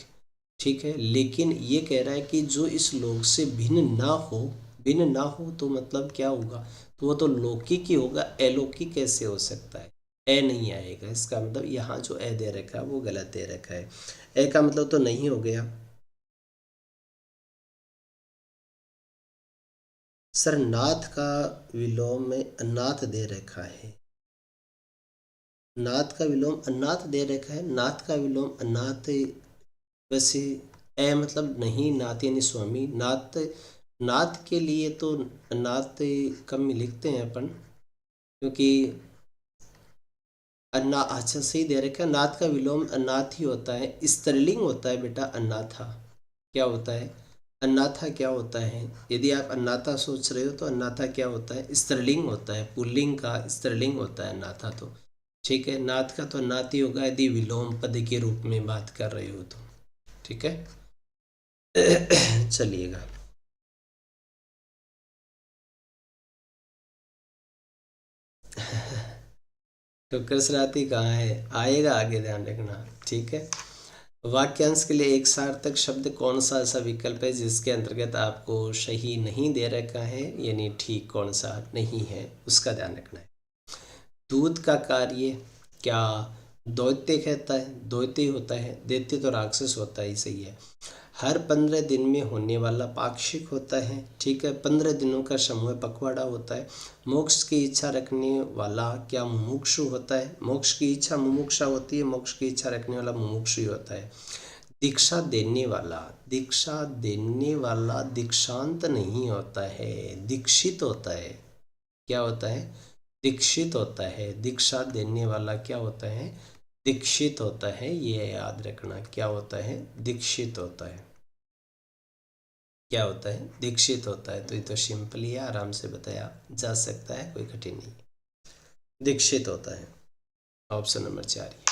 ठीक है। लेकिन ये कह रहा है कि जो इस लोक से भिन्न ना हो, भिन्न ना हो तो मतलब क्या होगा, तो वो तो लौकिक ही होगा। अलौकिक कैसे हो सकता है, ए नहीं आएगा। इसका मतलब यहाँ जो ए दे रखा है वो गलत दे रखा है। ए का मतलब तो नहीं हो गया। सर नाथ का विलोम में अनाथ दे रखा है, नाथ का विलोम अनाथ दे रखा है। नाथ का विलोम अनाथ, वैसे ए मतलब नहीं, नाथ यानी स्वामी। नाथ, नाथ के लिए तो नाथ कम में लिखते हैं अपन, क्योंकि अन्ना, अच्छा सही दे रखा है। नाथ का विलोम अनाथ ही होता है, स्त्रीलिंग होता है बेटा अन्नाथा। क्या होता है अन्नाथा, क्या होता है, यदि आप अन्नाथा सोच रहे हो तो अन्नाथा क्या होता है, स्त्रीलिंग होता है। पुल्लिंग का स्त्रीलिंग होता है अन्नाथा। तो ठीक है, नाथ का तो अन्नाथ ही होगा यदि विलोम पद के रूप में बात कर रहे हो तो, ठीक है। चलिएगा, तो कसराती कहाँ है, आएगा आगे, ध्यान रखना, ठीक है। वाक्यांश के लिए एक सार्थक शब्द कौन सा ऐसा विकल्प है जिसके अंतर्गत आपको सही नहीं दे रखा है, यानी ठीक कौन सा नहीं है उसका ध्यान रखना है। दूत का कार्य क्या दैत्य कहता है, दैत्य होता है। दैत्य तो राक्षस होता ही, सही है। हर 15 दिन में होने वाला पाक्षिक होता है, ठीक है। 15 दिनों का समूह पखवाड़ा होता है। मोक्ष की इच्छा रखने वाला क्या मुमुक्षु होता है, मोक्ष की इच्छा मुमुक्षा होती है, मोक्ष की इच्छा रखने वाला मुमुक्षु ही होता है। दीक्षा देने वाला, दीक्षा देने वाला दीक्षांत नहीं होता है, दीक्षित होता है। क्या होता है, दीक्षित होता है। दीक्षा देने वाला क्या होता है, दीक्षित होता है। ये याद रखना, क्या होता है, दीक्षित होता है। क्या होता है, दीक्षित होता है। तो ये तो सिंपल ही है, आराम से बताया जा सकता है, कोई कठिन नहीं। दीक्षित होता है, ऑप्शन नंबर 4 ही।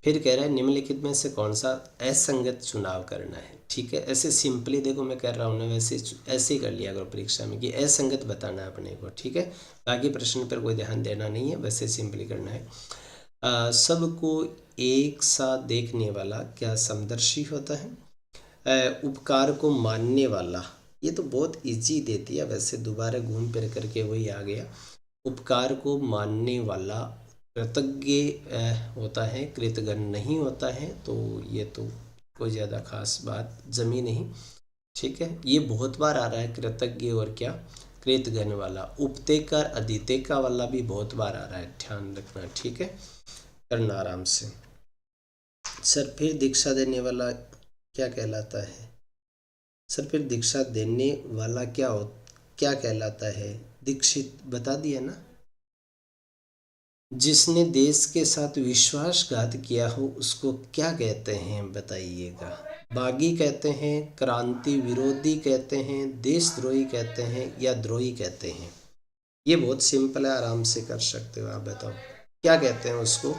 फिर कह रहा है निम्नलिखित में से कौन सा असंगत चुनाव करना है, ठीक है। ऐसे सिंपली देखो मैं कर रहा हूँ ना, वैसे ऐसे ही कर लिया करो परीक्षा में कि असंगत बताना है अपने को, ठीक है। बाकी प्रश्न पर कोई ध्यान देना नहीं है, वैसे सिंपली करना है। सबको एक साथ देखने वाला क्या समदर्शी होता है। उपकार को मानने वाला, ये तो बहुत इजी दे दिया, वैसे दोबारा घूम फिर करके वही आ गया। उपकार को मानने वाला कृतज्ञ होता है, कृतघ्न नहीं होता है। तो ये तो कोई ज़्यादा खास बात जमी नहीं, ठीक है। ये बहुत बार आ रहा है, कृतज्ञ और क्या, कृतघ्न वाला। उपतेकर अधितेका वाला भी बहुत बार आ रहा है, ध्यान रखना, ठीक है, करना आराम से। सर फिर दीक्षा देने वाला क्या कहलाता है, सर फिर दीक्षा देने वाला क्या कहलाता है, दीक्षित बता दिया ना। जिसने देश के साथ विश्वासघात किया हो उसको क्या कहते हैं बताइएगा। बागी कहते हैं, क्रांति विरोधी कहते हैं, देशद्रोही कहते हैं, या द्रोही कहते हैं। ये बहुत सिंपल है, आराम से कर सकते हो आप, बताओ। क्या कहते हैं उसको,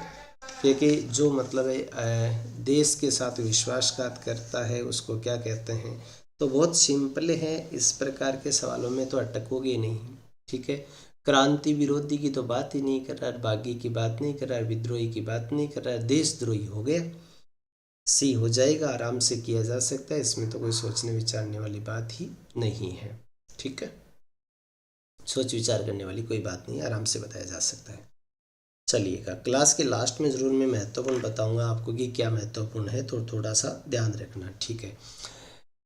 क्योंकि जो मतलब है देश के साथ विश्वासघात करता है उसको क्या कहते हैं। तो बहुत सिंपल है, इस प्रकार के सवालों में तो अटकोगे नहीं। ठीक है, क्रांति विरोधी की तो बात ही नहीं कर रहा, बागी की बात नहीं कर रहा, विद्रोही की बात नहीं कर रहा, देशद्रोही हो गया। सी हो जाएगा, आराम से किया जा सकता है, इसमें तो कोई सोचने विचारने वाली बात ही नहीं है। ठीक है, सोच विचार करने वाली कोई बात नहीं, आराम से बताया जा सकता है। चलिएगा, क्लास के लास्ट में ज़रूर मैं महत्वपूर्ण बताऊंगा आपको कि क्या महत्वपूर्ण है, तो थोड़ा सा ध्यान रखना। ठीक है,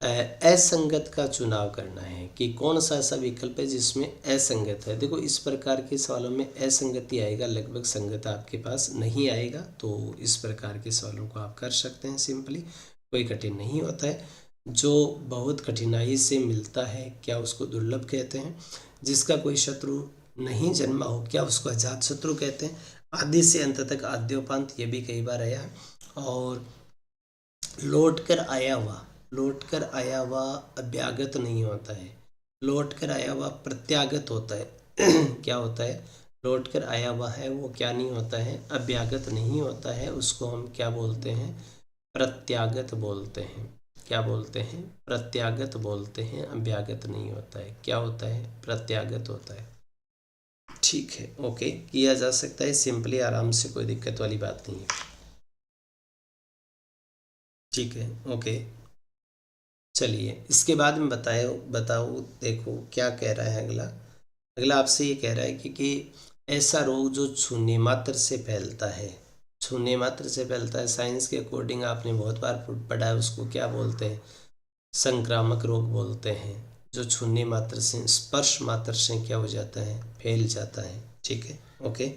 असंगत का चुनाव करना है कि कौन सा ऐसा विकल्प है जिसमें असंगत है। देखो, इस प्रकार के सवालों में असंगति आएगा, लगभग संगत आपके पास नहीं आएगा। तो इस प्रकार के सवालों को आप कर सकते हैं सिंपली, कोई कठिन नहीं होता है। जो बहुत कठिनाई से मिलता है क्या उसको दुर्लभ कहते हैं। जिसका कोई शत्रु नहीं जन्मा हो क्या उसको अजात शत्रु कहते हैं। आदि से अंत तक आद्योपांत, ये भी कई बार आया। और लौट कर आया हुआ अभ्यागत नहीं होता है, लौट कर आया हुआ प्रत्यागत होता है। क्या होता है, लौट कर आया हुआ है वो क्या नहीं होता है, अभ्यागत नहीं होता है, उसको हम क्या बोलते हैं, प्रत्यागत बोलते हैं। क्या बोलते हैं, प्रत्यागत बोलते हैं, अभ्यागत नहीं होता है। क्या होता है, प्रत्यागत होता है। ठीक है, ओके, किया जा सकता है सिंपली, आराम से, कोई दिक्कत वाली बात नहीं है। ठीक है, ओके। चलिए, इसके बाद में बताओ देखो क्या कह रहा है अगला। अगला आपसे ये कह रहा है कि ऐसा रोग जो छूने मात्र से फैलता है, छूने मात्र से फैलता है, साइंस के अकॉर्डिंग आपने बहुत बार पढ़ा है, उसको क्या बोलते हैं, संक्रामक रोग बोलते हैं। जो छूने मात्र से, स्पर्श मात्र से क्या हो जाता है, फैल जाता है। ठीक है, ओके।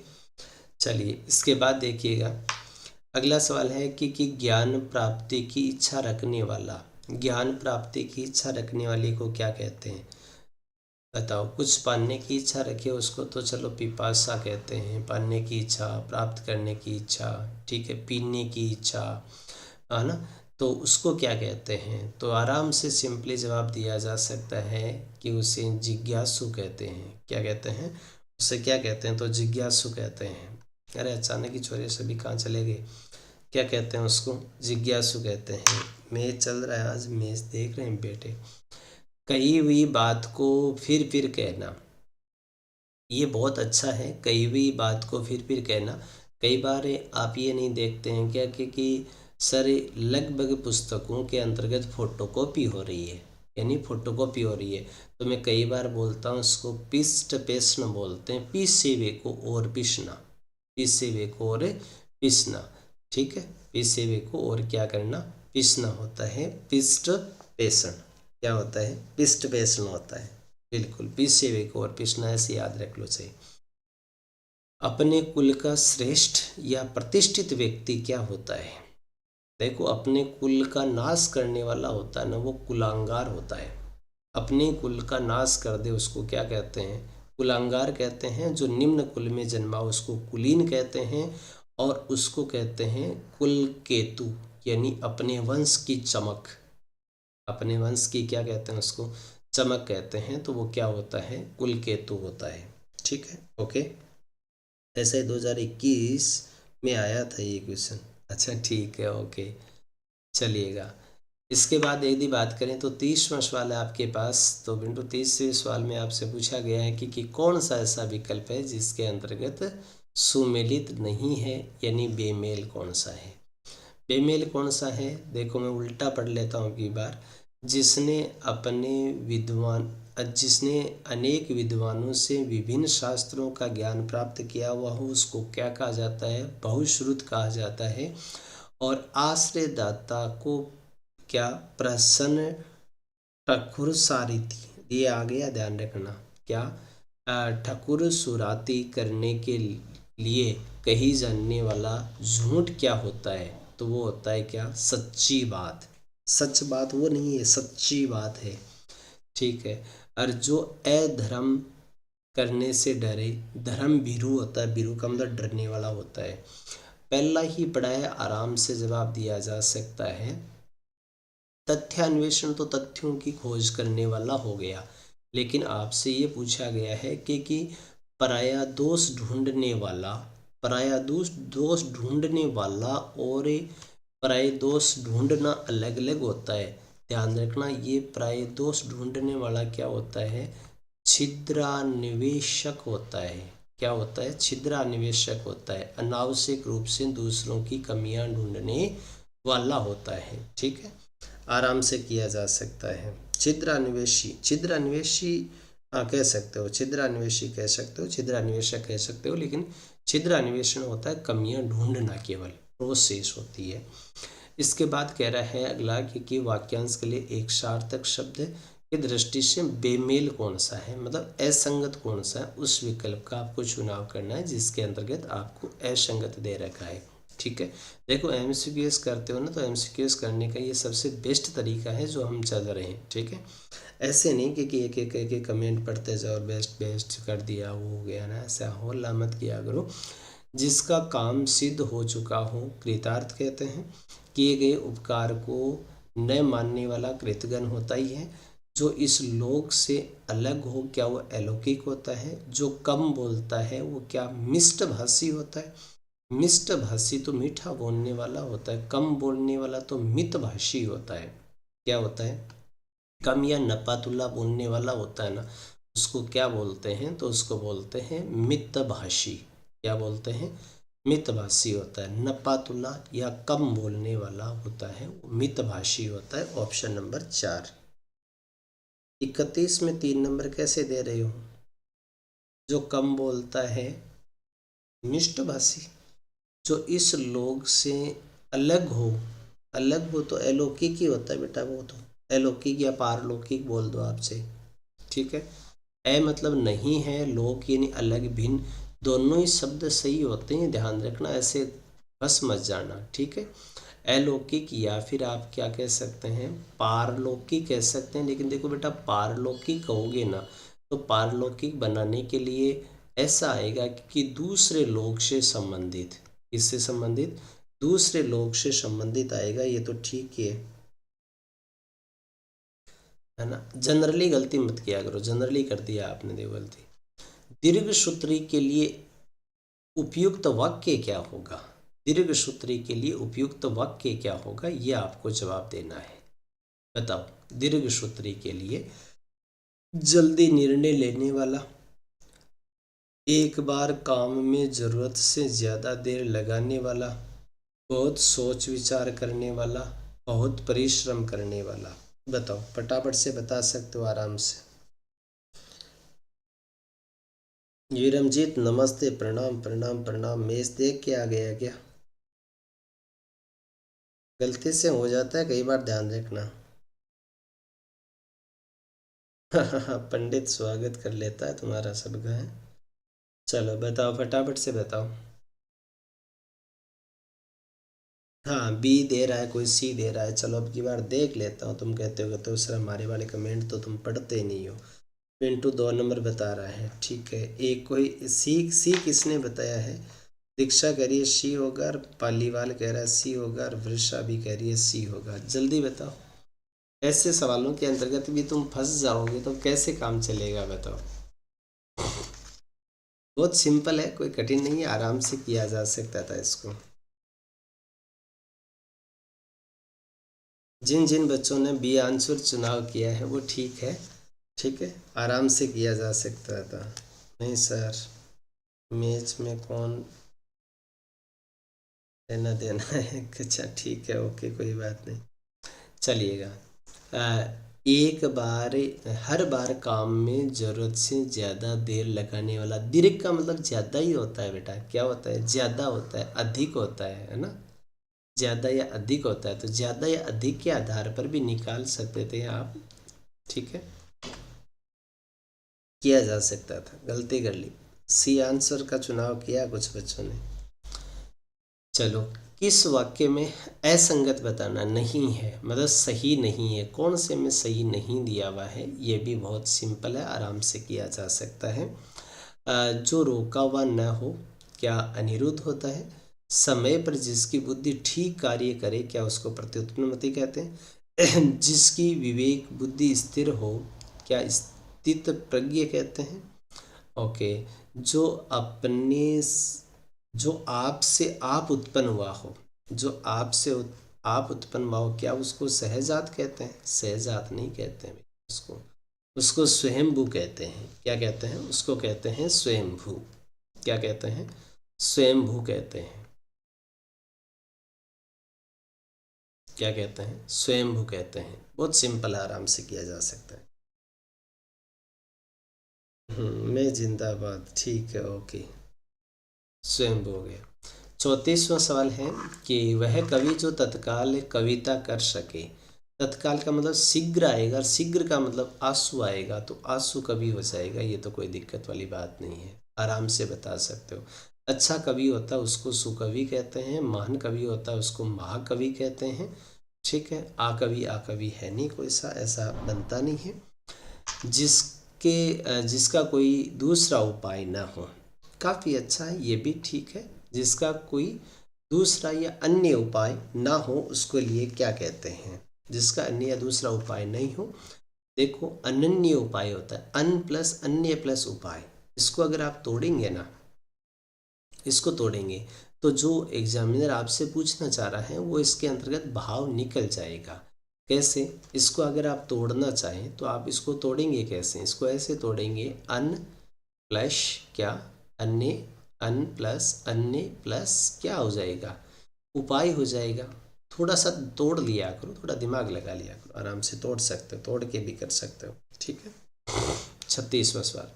चलिए, इसके बाद देखिएगा, अगला सवाल है कि ज्ञान प्राप्ति की इच्छा रखने वाला, ज्ञान प्राप्ति की इच्छा रखने वाले को क्या कहते हैं। बताओ, कुछ पाने की इच्छा रखे उसको तो चलो पिपासा कहते हैं, पाने की इच्छा, प्राप्त करने की इच्छा, ठीक है, पीने की इच्छा, है ना, तो उसको क्या कहते हैं। तो आराम से सिंपली जवाब दिया जा सकता है कि उसे जिज्ञासु कहते हैं। क्या कहते हैं, उसे क्या कहते हैं, तो जिज्ञासु कहते हैं। अरे अचानक ही छोरे सभी कहाँ चले गए, क्या कहते हैं उसको, जिज्ञासु कहते हैं। मैच चल रहा है आज, मैच देख रहे हैं बेटे। कही हुई बात को फिर फिर कहना, ये बहुत अच्छा है, कही हुई बात को फिर फिर कहना। कई बार आप ये नहीं देखते हैं क्या कि सर लगभग पुस्तकों के अंतर्गत फोटोकॉपी हो रही है, यानी फोटोकॉपी हो रही है, तो मैं कई बार बोलता हूँ इसको पिष्ट पेष्ण बोलते हैं, पीसे वे को और पिसना, पीसे वे को और पिसना। ठीक है, पीसे हुए को और क्या करना, पिसना होता है, पिष्ट पेषण। क्या होता है, पिष्ट पेषण होता है, बिल्कुल, पीसे हुए को और पिसना, ऐसे याद रख लो चाहिए। अपने कुल का श्रेष्ठ या प्रतिष्ठित व्यक्ति क्या होता है। देखो, अपने कुल का नाश करने वाला होता है ना, वो कुलांगार होता है। अपने कुल का नाश कर दे उसको क्या कहते हैं, कुलांगार कहते हैं। जो निम्न कुल में जन्मा उसको कुलीन कहते हैं, और उसको कहते हैं कुल केतु, यानी अपने वंश की चमक, अपने वंश की क्या कहते हैं उसको, चमक कहते हैं। तो वो क्या होता है, कुल केतु होता है। ठीक है, ओके। ऐसे 2021 में आया था ये क्वेश्चन। अच्छा, ठीक है, ओके। चलिएगा, इसके बाद यदि बात करें तो 30वां सवाल है आपके पास। तो बिंदु 30वें सवाल में आपसे पूछा गया है कि कौन सा ऐसा विकल्प है जिसके अंतर्गत सुमेलित नहीं है, यानी बेमेल कौन सा है। बेमेल कौन सा है, देखो मैं उल्टा पढ़ लेता हूँ की बार। जिसने अनेक विद्वानों से विभिन्न शास्त्रों का ज्ञान प्राप्त किया हुआ हो उसको क्या कहा जाता है, बहुश्रुत कहा जाता है। और आश्रयदाता को क्या, प्रसन्न ठकुर सारिथी, ये आ गया, ध्यान रखना। क्या, ठकुर सुराती करने के लिए कही जाने वाला झूठ क्या होता है, तो वो होता है क्या, सच्ची बात। सच बात वो नहीं है, सच्ची बात है। ठीक है, और जो अधर्म करने से डरे, धर्म भीरु होता है, भीरु का मतलब डरने वाला होता है। पहला ही पढ़ा है, आराम से जवाब दिया जा सकता है। तथ्यान्वेषण तो तथ्यों की खोज करने वाला हो गया, लेकिन आपसे ये पूछा गया है कि पराया दोष ढूंढने वाला, प्रायदोष दोष ढूंढने वाला और प्रायदोष ढूंढना अलग अलग होता है। ध्यान रखना, ये प्रायदोष ढूंढने वाला क्या होता है? छिद्रान्वेषक होता है। क्या होता है? छिद्रान्वेषक होता है। अनावश्यक रूप से दूसरों की कमियां ढूंढने वाला होता है। ठीक है, आराम से किया जा सकता है। छिद्रान्वेषी, छिद्रान्वेषी कह सकते हो, छिद्रान्वेषी कह सकते हो, छिद्रान्वेषक कह सकते हो, लेकिन छिद्रान्वेषण होता है कमियां ढूंढना, केवल प्रोसेस होती है। इसके बाद कह रहा है अगला कि वाक्यांश के लिए एक सार्थक शब्द की दृष्टि से बेमेल कौन सा है, मतलब असंगत कौन सा है, उस विकल्प का आपको चुनाव करना है जिसके अंतर्गत आपको असंगत दे रखा है। ठीक है, देखो एमसीक्यूएस करते हो ना, तो एमसीक्यूएस करने का ये सबसे बेस्ट तरीका है जो हम चल रहे हैं। ठीक है, ऐसे नहीं कि एक एक एक कमेंट पढ़ते जाओ, बेस्ट बेस्ट कर दिया वो हो गया ना, ऐसा होला मत किया करो। जिसका काम सिद्ध हो चुका हो कृतार्थ कहते हैं। किए गए उपकार को न मानने वाला कृतघ्न होता ही है। जो इस लोक से अलग हो, क्या वो अलौकिक होता है। जो कम बोलता है वो क्या मिष्टभाषी होता है। मिष्टभाषी तो मीठा बोलने वाला होता है, कम बोलने वाला तो मितभाषी होता है। क्या होता है? कम या नपातुला बोलने वाला होता है ना, उसको क्या बोलते हैं? तो उसको बोलते हैं मितभाषी। क्या बोलते हैं? मितभाषी होता है। नपातुला या कम बोलने वाला होता है वो मितभाषी होता है। Option number 4। 31 में 3 नंबर कैसे दे रहे हो? जो कम बोलता है मिष्टभाषी, जो इस लोक से अलग हो, अलग हो तो अलौकिक ही होता है बेटा, वो तो अलौकिक या पारलौकिक बोल दो आपसे। ठीक है, ए मतलब नहीं है, लोक यानी अलग भिन्न, दोनों ही शब्द सही होते हैं, ध्यान रखना, ऐसे बस मत जाना। ठीक है, अलौकिक या फिर आप क्या कह सकते हैं? पारलौकिक कह सकते हैं। लेकिन देखो बेटा, पारलौकिक कहोगे ना तो पारलौकिक बनाने के लिए ऐसा आएगा कि दूसरे लोक से संबंधित, इससे संबंधित, दूसरे लोक से संबंधित आएगा, ये तो ठीक है ना। जनरली गलती मत किया करो, जनरली कर दिया आपने, देखो गलती। दीर्घ सूत्री के लिए उपयुक्त वाक्य क्या होगा? दीर्घ सूत्री के लिए उपयुक्त वाक्य क्या होगा, ये आपको जवाब देना है। बताओ, दीर्घ सूत्री के लिए जल्दी निर्णय लेने वाला, एक बार काम में जरूरत से ज्यादा देर लगाने वाला, बहुत सोच विचार करने वाला, बहुत परिश्रम करने वाला। बताओ, फटाफट से बता सकते हो आराम से। विरमजीत नमस्ते, प्रणाम प्रणाम प्रणाम। मेज देख के आ गया क्या? गलती से हो जाता है कई बार, ध्यान रखना। पंडित स्वागत कर लेता है तुम्हारा सबका है। चलो बताओ, फटाफट से बताओ। हाँ, बी दे रहा है, कोई सी दे रहा है। चलो अब की बार देख लेता हूँ। तुम कहते हो सर हमारे वाले कमेंट तो तुम पढ़ते ही नहीं हो। पिंटू 2 नंबर बता रहा है। ठीक है, एक कोई सी, सी किसने बताया है? दीक्षा कह रही है सी होगा, और पालीवाल कह रहा है सी होगा, और वृषा भी कह रही है सी होगा। जल्दी बताओ, ऐसे सवालों के अंतर्गत भी तुम फंस जाओगे तो कैसे काम चलेगा, बताओ। बहुत सिंपल है, कोई कठिन नहीं है, आराम से किया जा सकता था इसको। जिन जिन बच्चों ने बी आंसर चुनाव किया है वो ठीक है। ठीक है, आराम से किया जा सकता था। नहीं सर, मैच में कौन लेना देना है? अच्छा ठीक है, ओके, कोई बात नहीं, चलिएगा। एक बार, हर बार काम में ज़रूरत से ज़्यादा देर लगाने वाला। दीर्घ का मतलब ज़्यादा ही होता है बेटा। क्या होता है? ज़्यादा होता है, अधिक होता है ना। ज़्यादा या अधिक होता है, तो ज़्यादा या अधिक के आधार पर भी निकाल सकते थे आप। ठीक है, किया जा सकता था, गलती कर ली। सी आंसर का चुनाव किया कुछ बच्चों ने। चलो, किस वाक्य में असंगत बताना नहीं है, मतलब सही नहीं है, कौन से में सही नहीं दिया हुआ है, ये भी बहुत सिंपल है, आराम से किया जा सकता है। जो रोका हुआ न हो, क्या अनिरुद्ध होता है। समय पर जिसकी बुद्धि ठीक कार्य करे, क्या उसको प्रत्युत्पन्नमति कहते हैं। जिसकी विवेक बुद्धि स्थिर हो, क्या स्थित प्रज्ञ कहते हैं। ओके, जो अपने जो आपसे आप उत्पन्न हुआ हो, जो आपसे आप उत्पन्न हुआ हो, क्या उसको सहजात कहते हैं? सहजात नहीं कहते हैं उसको, उसको स्वयंभू कहते हैं। क्या कहते हैं? उसको कहते हैं स्वयंभू। क्या कहते हैं? स्वयंभू कहते हैं। क्या कहते हैं? स्वयंभू कहते हैं। बहुत सिंपल, आराम से किया जा सकता है। मैं जिंदाबाद, ठीक है, ओके। स्वयंभू हो गया। 34वां सवाल है कि वह कवि जो तत्काल कविता कर सके। तत्काल का मतलब शीघ्र आएगा, और शीघ्र का मतलब आंसू आएगा, तो आंसू कवि हो जाएगा। ये तो कोई दिक्कत वाली बात नहीं है, आराम से बता सकते हो। अच्छा कवि होता है उसको सुकवि कहते हैं, महान कवि होता है उसको महाकवि कहते हैं। ठीक है, आकवि आकवि है नहीं, कोई सा ऐसा बनता नहीं है। जिसका कोई दूसरा उपाय ना हो, काफ़ी अच्छा है, ये भी ठीक है। जिसका कोई दूसरा या अन्य उपाय ना हो उसको लिए क्या कहते हैं? जिसका अन्य या दूसरा उपाय नहीं हो, देखो अनन्य उपाय होता है, अन प्लस अन्य प्लस उपाय। इसको अगर आप तोड़ेंगे ना, इसको तोड़ेंगे तो जो एग्जामिनर आपसे पूछना चाह रहा है वो इसके अंतर्गत भाव निकल जाएगा। कैसे? इसको अगर आप तोड़ना चाहें तो आप इसको तोड़ेंगे कैसे? इसको ऐसे तोड़ेंगे, अन प्लस क्या, अन्य, अन प्लस अन्य प्लस क्या हो जाएगा, उपाय हो जाएगा। थोड़ा सा तोड़ लिया करो, थोड़ा दिमाग लगा लिया करो, आराम से तोड़ सकते हो, तोड़ के भी कर सकते हो। ठीक है। 36वां सवाल,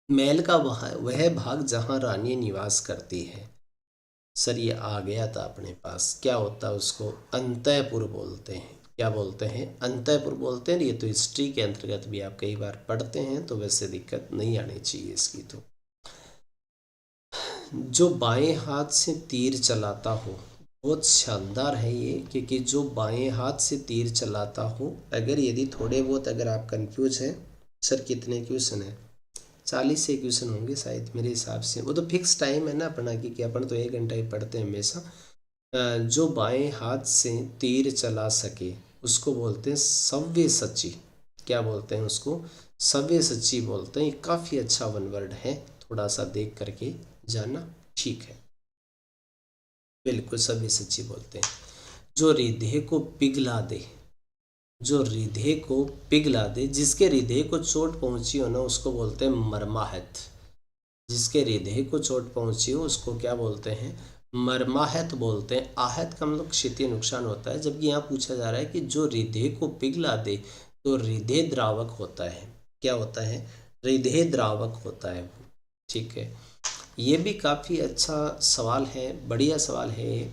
महल का वह भाग जहाँ रानी निवास करती है। सर ये आ गया था अपने पास, क्या होता है उसको अंतःपुर बोलते हैं। क्या बोलते हैं? अंतःपुर बोलते हैं। ये तो हिस्ट्री के अंतर्गत भी आप कई बार पढ़ते हैं, तो वैसे दिक्कत नहीं आनी चाहिए इसकी। तो जो बाएं हाथ से तीर चलाता हो, बहुत शानदार है ये, क्योंकि जो बाएं हाथ से तीर चलाता हो, अगर यदि थोड़े बहुत अगर आप कंफ्यूज हैं, सर कितने क्वेश्चन है? 40 से क्वेश्चन होंगे शायद मेरे हिसाब से। वो तो फिक्स टाइम है ना अपना, क्योंकि अपन तो 1 घंटा ही पढ़ते हैं हमेशा। जो बाएं हाथ से तीर चला सके उसको बोलते हैं सव्यसाची। क्या बोलते हैं उसको? सव्यसाची बोलते हैं। ये काफ़ी अच्छा वन वर्ड है, थोड़ा सा देख करके जाना। ठीक है, बिल्कुल सव्यसाची बोलते हैं। जो हृदय को पिघला दे, जो हृदय को पिघला दे, जिसके हृदय को चोट पहुंची हो ना उसको बोलते हैं मर्माहत। जिसके हृदय को चोट पहुंची हो उसको क्या बोलते हैं? मर्माहत बोलते हैं। आहत का मतलब क्षति नुकसान होता है, जबकि यहाँ पूछा जा रहा है कि जो हृदय को पिघला दे, तो हृदय द्रावक होता है। क्या होता है? हृदय द्रावक होता है वो। ठीक है, ये भी काफ़ी अच्छा सवाल है, बढ़िया सवाल है ये।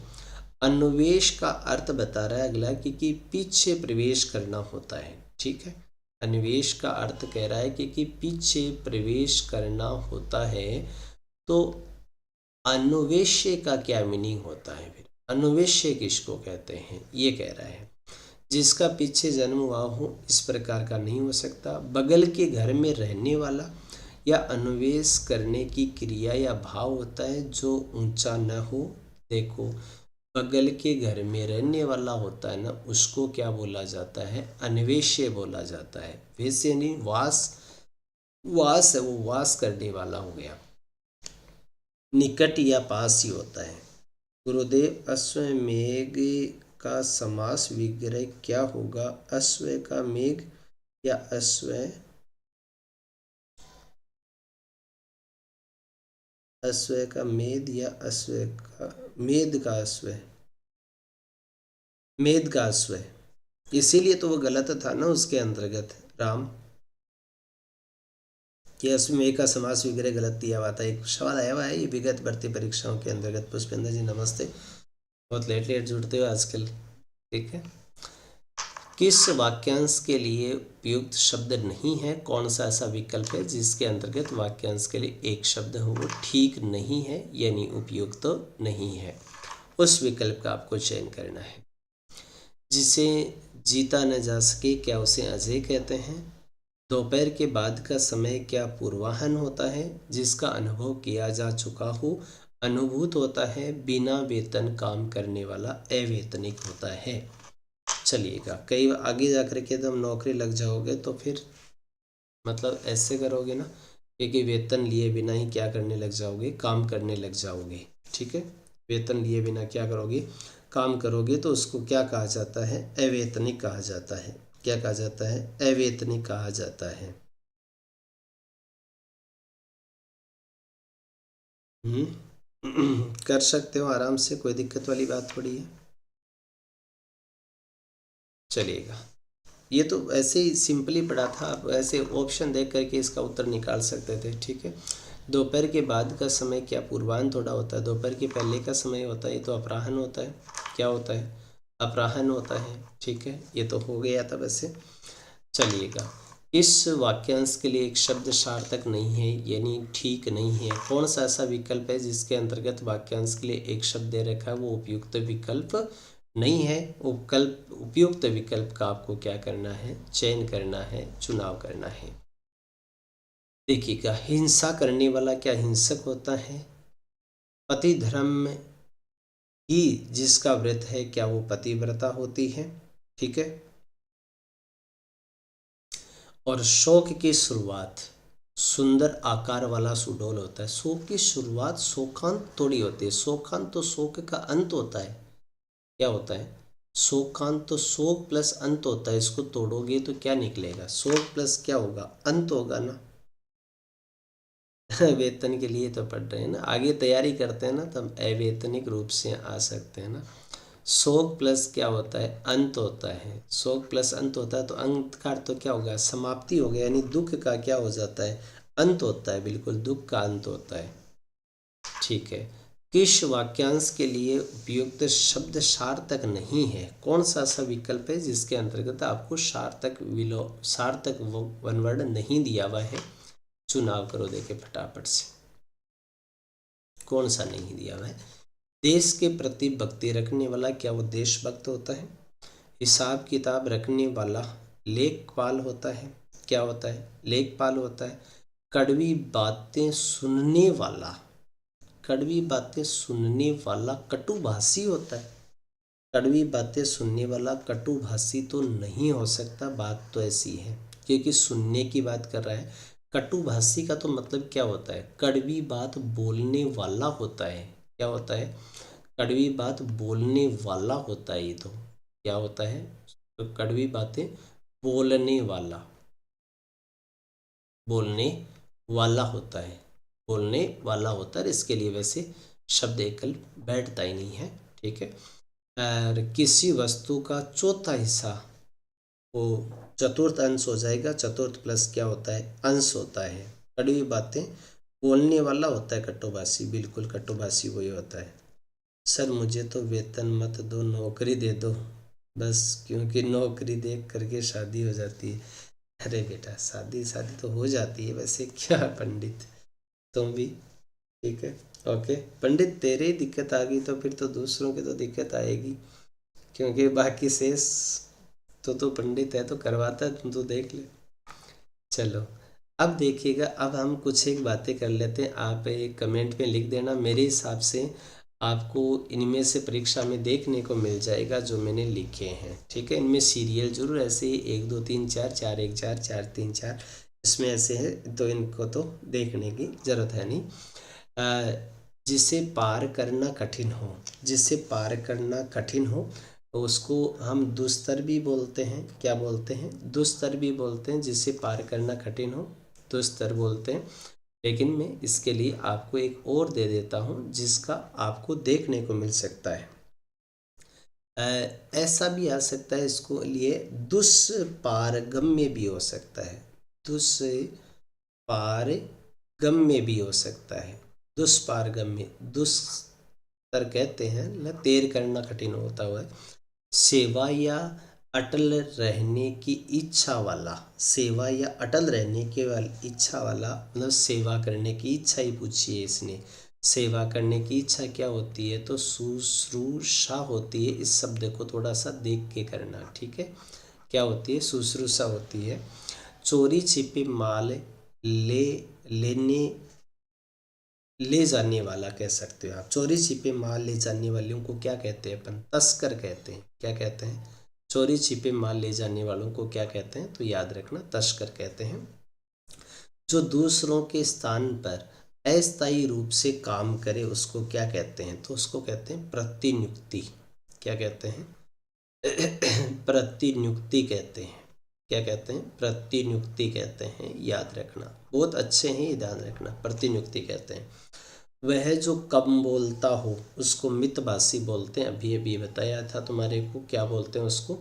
अन्वेष का अर्थ बता रहा है अगला कि पीछे प्रवेश करना होता है। ठीक है, अन्वेष का अर्थ कह रहा है कि पीछे प्रवेश करना होता है। तो अन्वेष्य का क्या मीनिंग होता है फिर? अन्वेष्य किसको कहते हैं ये कह रहा है? जिसका पीछे जन्म हुआ हो, इस प्रकार का नहीं हो सकता। बगल के घर में रहने वाला या अन्वेष करने की क्रिया या भाव होता है जो ऊंचा न हो। देखो, बगल के घर में रहने वाला होता है ना, उसको क्या बोला जाता है? अन्वेष्य बोला जाता है। वैसे नहीं, वास, वास है वो, वास करने वाला हो गया, निकट या पास ही होता है। गुरुदेव, अश्वमेघ का समास विग्रह क्या होगा? अश्व का मेघ या अश्व, अश्व का मेद या अश्व का मेद का अश्व, मेद का अश्व। इसीलिए तो वो गलत था ना उसके अंतर्गत, राम, कि अश्वमेघ का समास विग्रह गलत दिया हुआ था। एक सवाल आया हुआ है ये विगत भर्ती परीक्षाओं के अंतर्गत। पुष्पेंद्र जी नमस्ते, बहुत लेट लेट जुड़ते हो आजकल। ठीक है, किस वाक्यांश के लिए उपयुक्त शब्द नहीं है? कौन सा ऐसा विकल्प है जिसके अंतर्गत वाक्यांश के लिए एक शब्द हो वो ठीक नहीं है, यानी उपयुक्त तो नहीं है? उस विकल्प का आपको चयन करना है। जिसे जीता न जा सके, क्या उसे अजय कहते हैं? दोपहर के बाद का समय क्या पूर्वाह्न होता है? जिसका अनुभव किया जा चुका हो अनुभूत होता है। बिना वेतन काम करने वाला अवेतनिक होता है। चलिएगा, कई आगे जा कर के तुम नौकरी लग जाओगे तो फिर मतलब ऐसे करोगे ना क्योंकि वेतन लिए बिना ही क्या करने लग जाओगे, काम करने लग जाओगे। ठीक है, वेतन लिए बिना क्या करोगे, काम करोगे, तो उसको क्या कहा जाता है, अवेतनिक कहा जाता है। क्या कहा जाता है, अवेतनिक कहा जाता है। कर सकते हो आराम से, कोई दिक्कत वाली बात थोड़ी है, चलिएगा। ये तो ऐसे ही सिंपली पढ़ा था, आप ऐसे ऑप्शन देख करके इसका उत्तर निकाल सकते थे। ठीक है, दोपहर के बाद का समय क्या पूर्वाह्न थोड़ा होता है, दोपहर के पहले का समय होता है, ये तो अपराह्न होता है। क्या होता है, अपराह्न होता है। ठीक है, ये तो हो गया था वैसे। चलिएगा, इस वाक्यांश के लिए एक शब्द सार्थक नहीं है, यानी ठीक नहीं है। कौन सा ऐसा विकल्प है जिसके अंतर्गत वाक्यांश के लिए एक शब्द दे रखा है, वो उपयुक्त विकल्प नहीं है। उपयुक्त विकल्प का आपको क्या करना है, चयन करना है, चुनाव करना है। देखिएगा, हिंसा करने वाला क्या हिंसक होता है, पति धर्म ही जिसका व्रत है क्या वो पतिव्रता होती है। ठीक है, और शोक की शुरुआत सुंदर आकार वाला सुडोल होता है। शोक की शुरुआत शोकांत थोड़ी होती है, शोकांत तो शोक का अंत होता है। क्या होता है, शोकांत तो शोक प्लस अंत होता है, इसको तोड़ोगे तो क्या निकलेगा, शोक प्लस क्या होगा, अंत होगा ना। वेतन के लिए तो पढ़ रहे हैं ना, आगे तैयारी करते हैं ना, तब अवैतनिक रूप से आ सकते हैं ना। शोक प्लस क्या होता है, अंत होता है। शोक प्लस अंत होता है तो अंत का अर्थ तो क्या होगा, समाप्ति हो गया, यानी दुख का क्या हो जाता है, अंत होता है, बिल्कुल दुख का अंत होता है। ठीक है, किस वाक्यांश के लिए उपयुक्त शब्द सार्थक नहीं है, कौन सा ऐसा विकल्प है जिसके अंतर्गत आपको सार्थक वन वर्ड नहीं दिया हुआ है, चुनाव करो, देखे फटाफट से कौन सा नहीं दिया हुआ है। देश के प्रति भक्ति रखने वाला क्या वो देशभक्त होता है, हिसाब किताब रखने वाला लेखपाल होता है। क्या होता है, लेखपाल होता है। कड़वी बातें सुनने वाला, कड़वी बातें सुनने वाला कटुभाषी होता है। कड़वी बातें सुनने वाला कटुभाषी तो नहीं हो सकता, बात तो ऐसी है, क्योंकि सुनने की बात कर रहा है। कटुभाषी का तो मतलब क्या होता है, कड़वी बात बोलने वाला होता है। क्या होता है, कड़वी बात बोलने वाला होता है। ये तो क्या होता है, तो कड़वी बातें बोलने वाला, बोलने वाला होता है, बोलने वाला होता है। इसके लिए वैसे शब्द एकल बैठता ही नहीं है। ठीक है, और किसी वस्तु का चौथा हिस्सा वो चतुर्थ अंश हो जाएगा। चतुर्थ प्लस क्या होता है, अंश होता है। कड़वी बातें बोलने वाला होता है कटुभाषी, बिल्कुल कटुभाषी वही होता है। सर मुझे तो वेतन मत दो, नौकरी दे दो बस, क्योंकि नौकरी देख करके शादी हो जाती है। अरे बेटा, शादी शादी तो हो जाती है वैसे, क्या पंडित तुम भी। ठीक है, ओके पंडित, तेरे ही दिक्कत आ गई तो फिर तो दूसरों की तो दिक्कत आएगी, क्योंकि बाकी शेष तो पंडित है तो करवाता है, तुम तो देख ले। चलो, अब देखिएगा, अब हम कुछ एक बातें कर लेते हैं। आप एक कमेंट में लिख देना, मेरे हिसाब से आपको इनमें से परीक्षा में देखने को मिल जाएगा जो मैंने लिखे हैं। ठीक है, इनमें सीरियल जरूर ऐसे ही 1 2 3 4 4 1 4 4 3 4 इसमें ऐसे है, तो इनको तो देखने की ज़रूरत है नहीं। जिसे पार करना कठिन हो, जिसे पार करना कठिन हो तो उसको हम दुस्तर भी बोलते हैं। क्या बोलते हैं, दुस्तर भी बोलते हैं। जिसे पार करना कठिन हो दुस्तर बोलते हैं। लेकिन मैं इसके लिए आपको एक और दे देता हूँ जिसका आपको देखने को मिल सकता है। ऐसा भी आ सकता है, इसको लिए दुष्पारगम्य भी हो सकता है, दुष्पारगम्य भी हो सकता है। दुष्पारगम्य, दुस्तर कहते हैं ना, तैर करना कठिन होता हुआ है। सेवा या अटल रहने की इच्छा वाला, सेवा या अटल रहने के वाली इच्छा वाला, मतलब सेवा करने की इच्छा ही पूछी है इसने। सेवा करने की इच्छा क्या होती है, तो शुश्रूषा होती है। इस शब्द को थोड़ा सा देख के करना। ठीक है, क्या होती है, शुश्रूषा होती है। चोरी छिपे माल ले लेने ले जाने वाला कह सकते हो आप। चोरी छिपे माल ले जाने वालों को क्या कहते हैं अपन, तस्कर कहते हैं। क्या कहते हैं, चोरी छिपे माल ले जाने वालों को क्या कहते हैं, तो याद रखना तस्कर कहते हैं। जो दूसरों के स्थान पर अस्थायी रूप से काम करे उसको क्या कहते हैं? तो उसको कहते हैं प्रतिनियुक्ति। क्या कहते हैं? प्रतिनियुक्ति कहते हैं। क्या कहते हैं? प्रतिनियुक्ति कहते हैं। याद रखना, बहुत अच्छे हैं, ये ध्यान रखना, प्रतिनियुक्ति कहते हैं। वह जो कम बोलता हो उसको मितभाषी बोलते हैं। अभी अभी बताया था तुम्हारे को, क्या बोलते हैं उसको?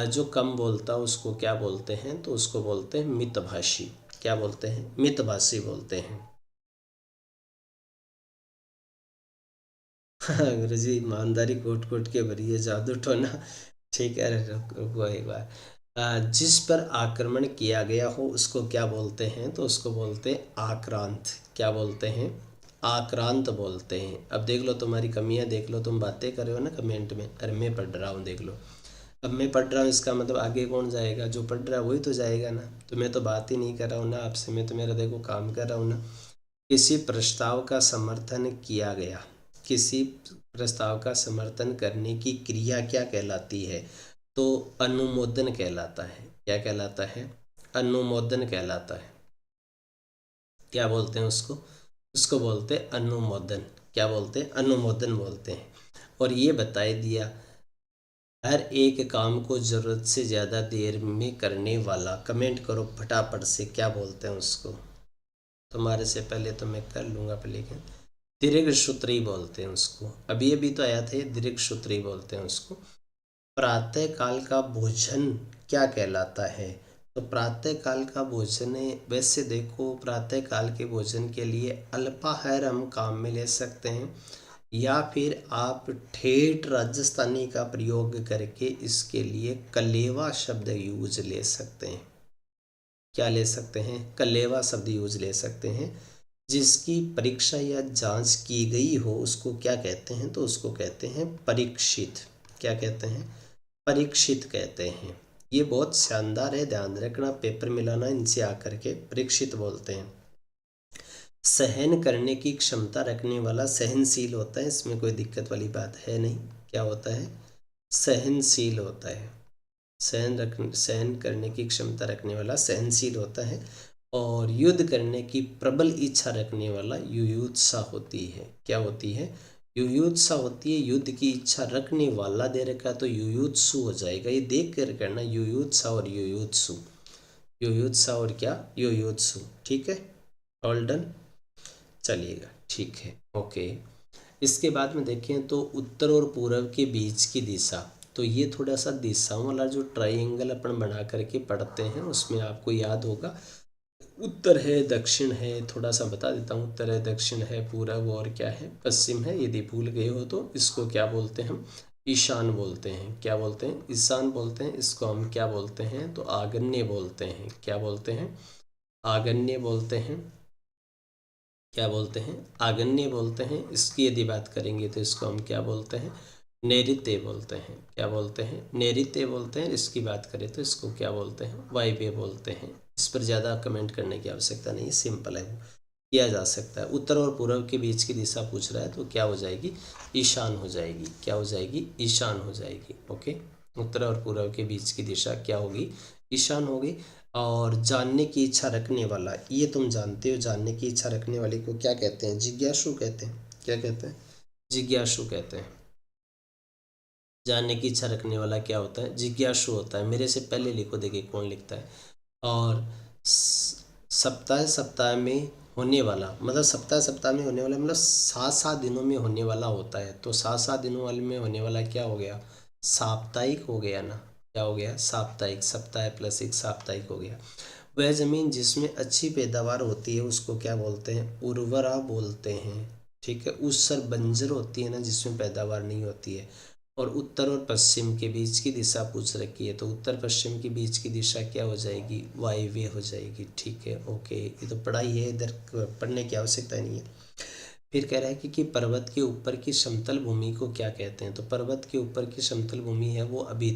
जो कम बोलता हो उसको क्या बोलते हैं? तो उसको बोलते हैं मितभाषी। क्या बोलते हैं? मितभाषी बोलते हैं। अंग्रेजी ईमानदारी कोट कोट के भरी है, जादू टोना। ठीक है, रुको एक बार। जिस पर आक्रमण किया गया हो उसको क्या बोलते हैं? तो उसको बोलते हैं आक्रांत। क्या बोलते हैं? आक्रांत बोलते हैं। अब देख लो तुम्हारी कमियां, देख लो, तुम बातें कर रहे हो ना कमेंट में, अरे मैं पढ़ रहा हूँ, देख लो। अब मैं पढ़ रहा हूँ इसका मतलब आगे कौन जाएगा? जो पढ़ रहा है वही तो जाएगा ना। तो मैं तो बात ही नहीं कर रहा हूँ ना आपसे, मैं तो मेरा देखो काम कर रहा हूँ ना। किसी प्रस्ताव का समर्थन किया गया, किसी प्रस्ताव का समर्थन करने की क्रिया क्या कहलाती है? तो अनुमोदन कहलाता है। क्या कहलाता है? अनुमोदन कहलाता है। क्या बोलते हैं उसको? उसको बोलते हैं अनुमोदन। क्या बोलते हैं? अनुमोदन बोलते हैं। और ये बताए दिया, हर एक काम को ज़रूरत से ज़्यादा देर में करने वाला, कमेंट करो फटाफट से, क्या बोलते हैं उसको? तुम्हारे से पहले तो मैं कर लूँगा पर, लेकिन दीर्घ सूत्री बोलते हैं उसको। अभी अभी तो आया था ये, दीर्घ सूत्री बोलते हैं उसको। प्रातः काल का भोजन क्या कहलाता है? तो प्रातः काल का भोजन है, वैसे देखो प्रातः काल के भोजन के लिए अल्पाहार हम काम में ले सकते हैं, या फिर आप ठेठ राजस्थानी का प्रयोग करके इसके लिए कलेवा शब्द यूज ले सकते हैं। क्या ले सकते हैं? कलेवा शब्द यूज ले सकते हैं। जिसकी परीक्षा या जांच की गई हो उसको क्या कहते हैं? तो उसको कहते हैं परीक्षित। क्या कहते हैं? परीक्षित कहते हैं। ये बहुत शानदार है, ध्यान रखना, पेपर मिलाना इनसे आकर के। परीक्षित बोलते हैं। सहन करने की क्षमता रखने वाला सहनशील होता है, इसमें कोई दिक्कत वाली बात है नहीं। क्या होता है? सहनशील होता है। सहन करने की क्षमता रखने वाला सहनशील होता है। और युद्ध करने की प्रबल इच्छा रखने वाला युयुत्सा होती है। क्या होती है? युयुत्सा होती है। युद्ध की इच्छा रखने वाला दे रखा तो युयुत्सु हो जाएगा। ये देख कर करना, युयुत्सा और युयुत्सु। युयुत्सा और क्या? युयुत्सु। ठीक है, ऑल डन, चलिएगा, ठीक है, ओके। इसके बाद में देखें तो उत्तर और पूर्व के बीच की दिशा, तो ये थोड़ा सा दिशाओं वाला जो ट्राइंगल अपन बना करके पढ़ते हैं उसमें आपको याद होगा, उत्तर है, दक्षिण है, थोड़ा सा बता देता हूँ। उत्तर है, दक्षिण है, पूर्व और क्या है? पश्चिम है। यदि भूल गए हो तो इसको क्या बोलते हैं हम? ईशान बोलते हैं। क्या बोलते हैं? ईशान बोलते हैं। इसको हम क्या बोलते हैं? तो आग्नेय बोलते हैं। क्या बोलते हैं? आग्नेय बोलते हैं। क्या बोलते हैं? आग्नेय बोलते हैं। इसकी यदि बात करेंगे तो इसको हम क्या बोलते हैं? नैऋत्य बोलते हैं। क्या बोलते हैं? नैऋत्य बोलते हैं। इसकी बात करें तो इसको क्या बोलते हैं? वायव्य बोलते हैं। इस पर ज़्यादा कमेंट करने की आवश्यकता नहीं, सिंपल है, वो किया जा सकता है। उत्तर और पूर्व के बीच की दिशा पूछ रहा है तो क्या हो जाएगी? ईशान हो जाएगी। क्या हो जाएगी? ईशान हो जाएगी। ओके, उत्तर और पूर्व के बीच की दिशा क्या होगी? ईशान होगी। और जानने की इच्छा रखने वाला, ये तुम जानते हो, जानने की इच्छा रखने वाले को क्या कहते हैं? जिज्ञासु कहते हैं। क्या कहते हैं? जिज्ञासु कहते हैं। जानने की इच्छा रखने वाला क्या होता है? जिज्ञासु होता है। मेरे से पहले लिखो, देखिए कौन लिखता है। और सप्ताह सप्ताह में होने वाला, मतलब सप्ताह सप्ताह में होने वाला मतलब 7-7 दिनों में होने वाला होता है। तो 7-7 दिनों वाले में होने वाला क्या हो गया? साप्ताहिक हो गया ना। क्या हो गया? साप्ताहिक। सप्ताह प्लस एक साप्ताहिक हो गया। वह जमीन जिसमें अच्छी पैदावार होती है उसको क्या बोलते हैं? उर्वरा बोलते हैं। ठीक है। उसर बंजर होती है ना, जिसमें पैदावार नहीं होती है। और उत्तर और पश्चिम के बीच की दिशा पूछ रखी है, तो उत्तर पश्चिम के बीच की दिशा क्या हो जाएगी? वायव्य हो जाएगी। ठीक है, ओके, ये तो पढ़ाई है, इधर पढ़ने की आवश्यकता नहीं है। फिर कह रहा है कि पर्वत के ऊपर की समतल भूमि को क्या कहते हैं? तो पर्वत के ऊपर की समतल भूमि है वो अभी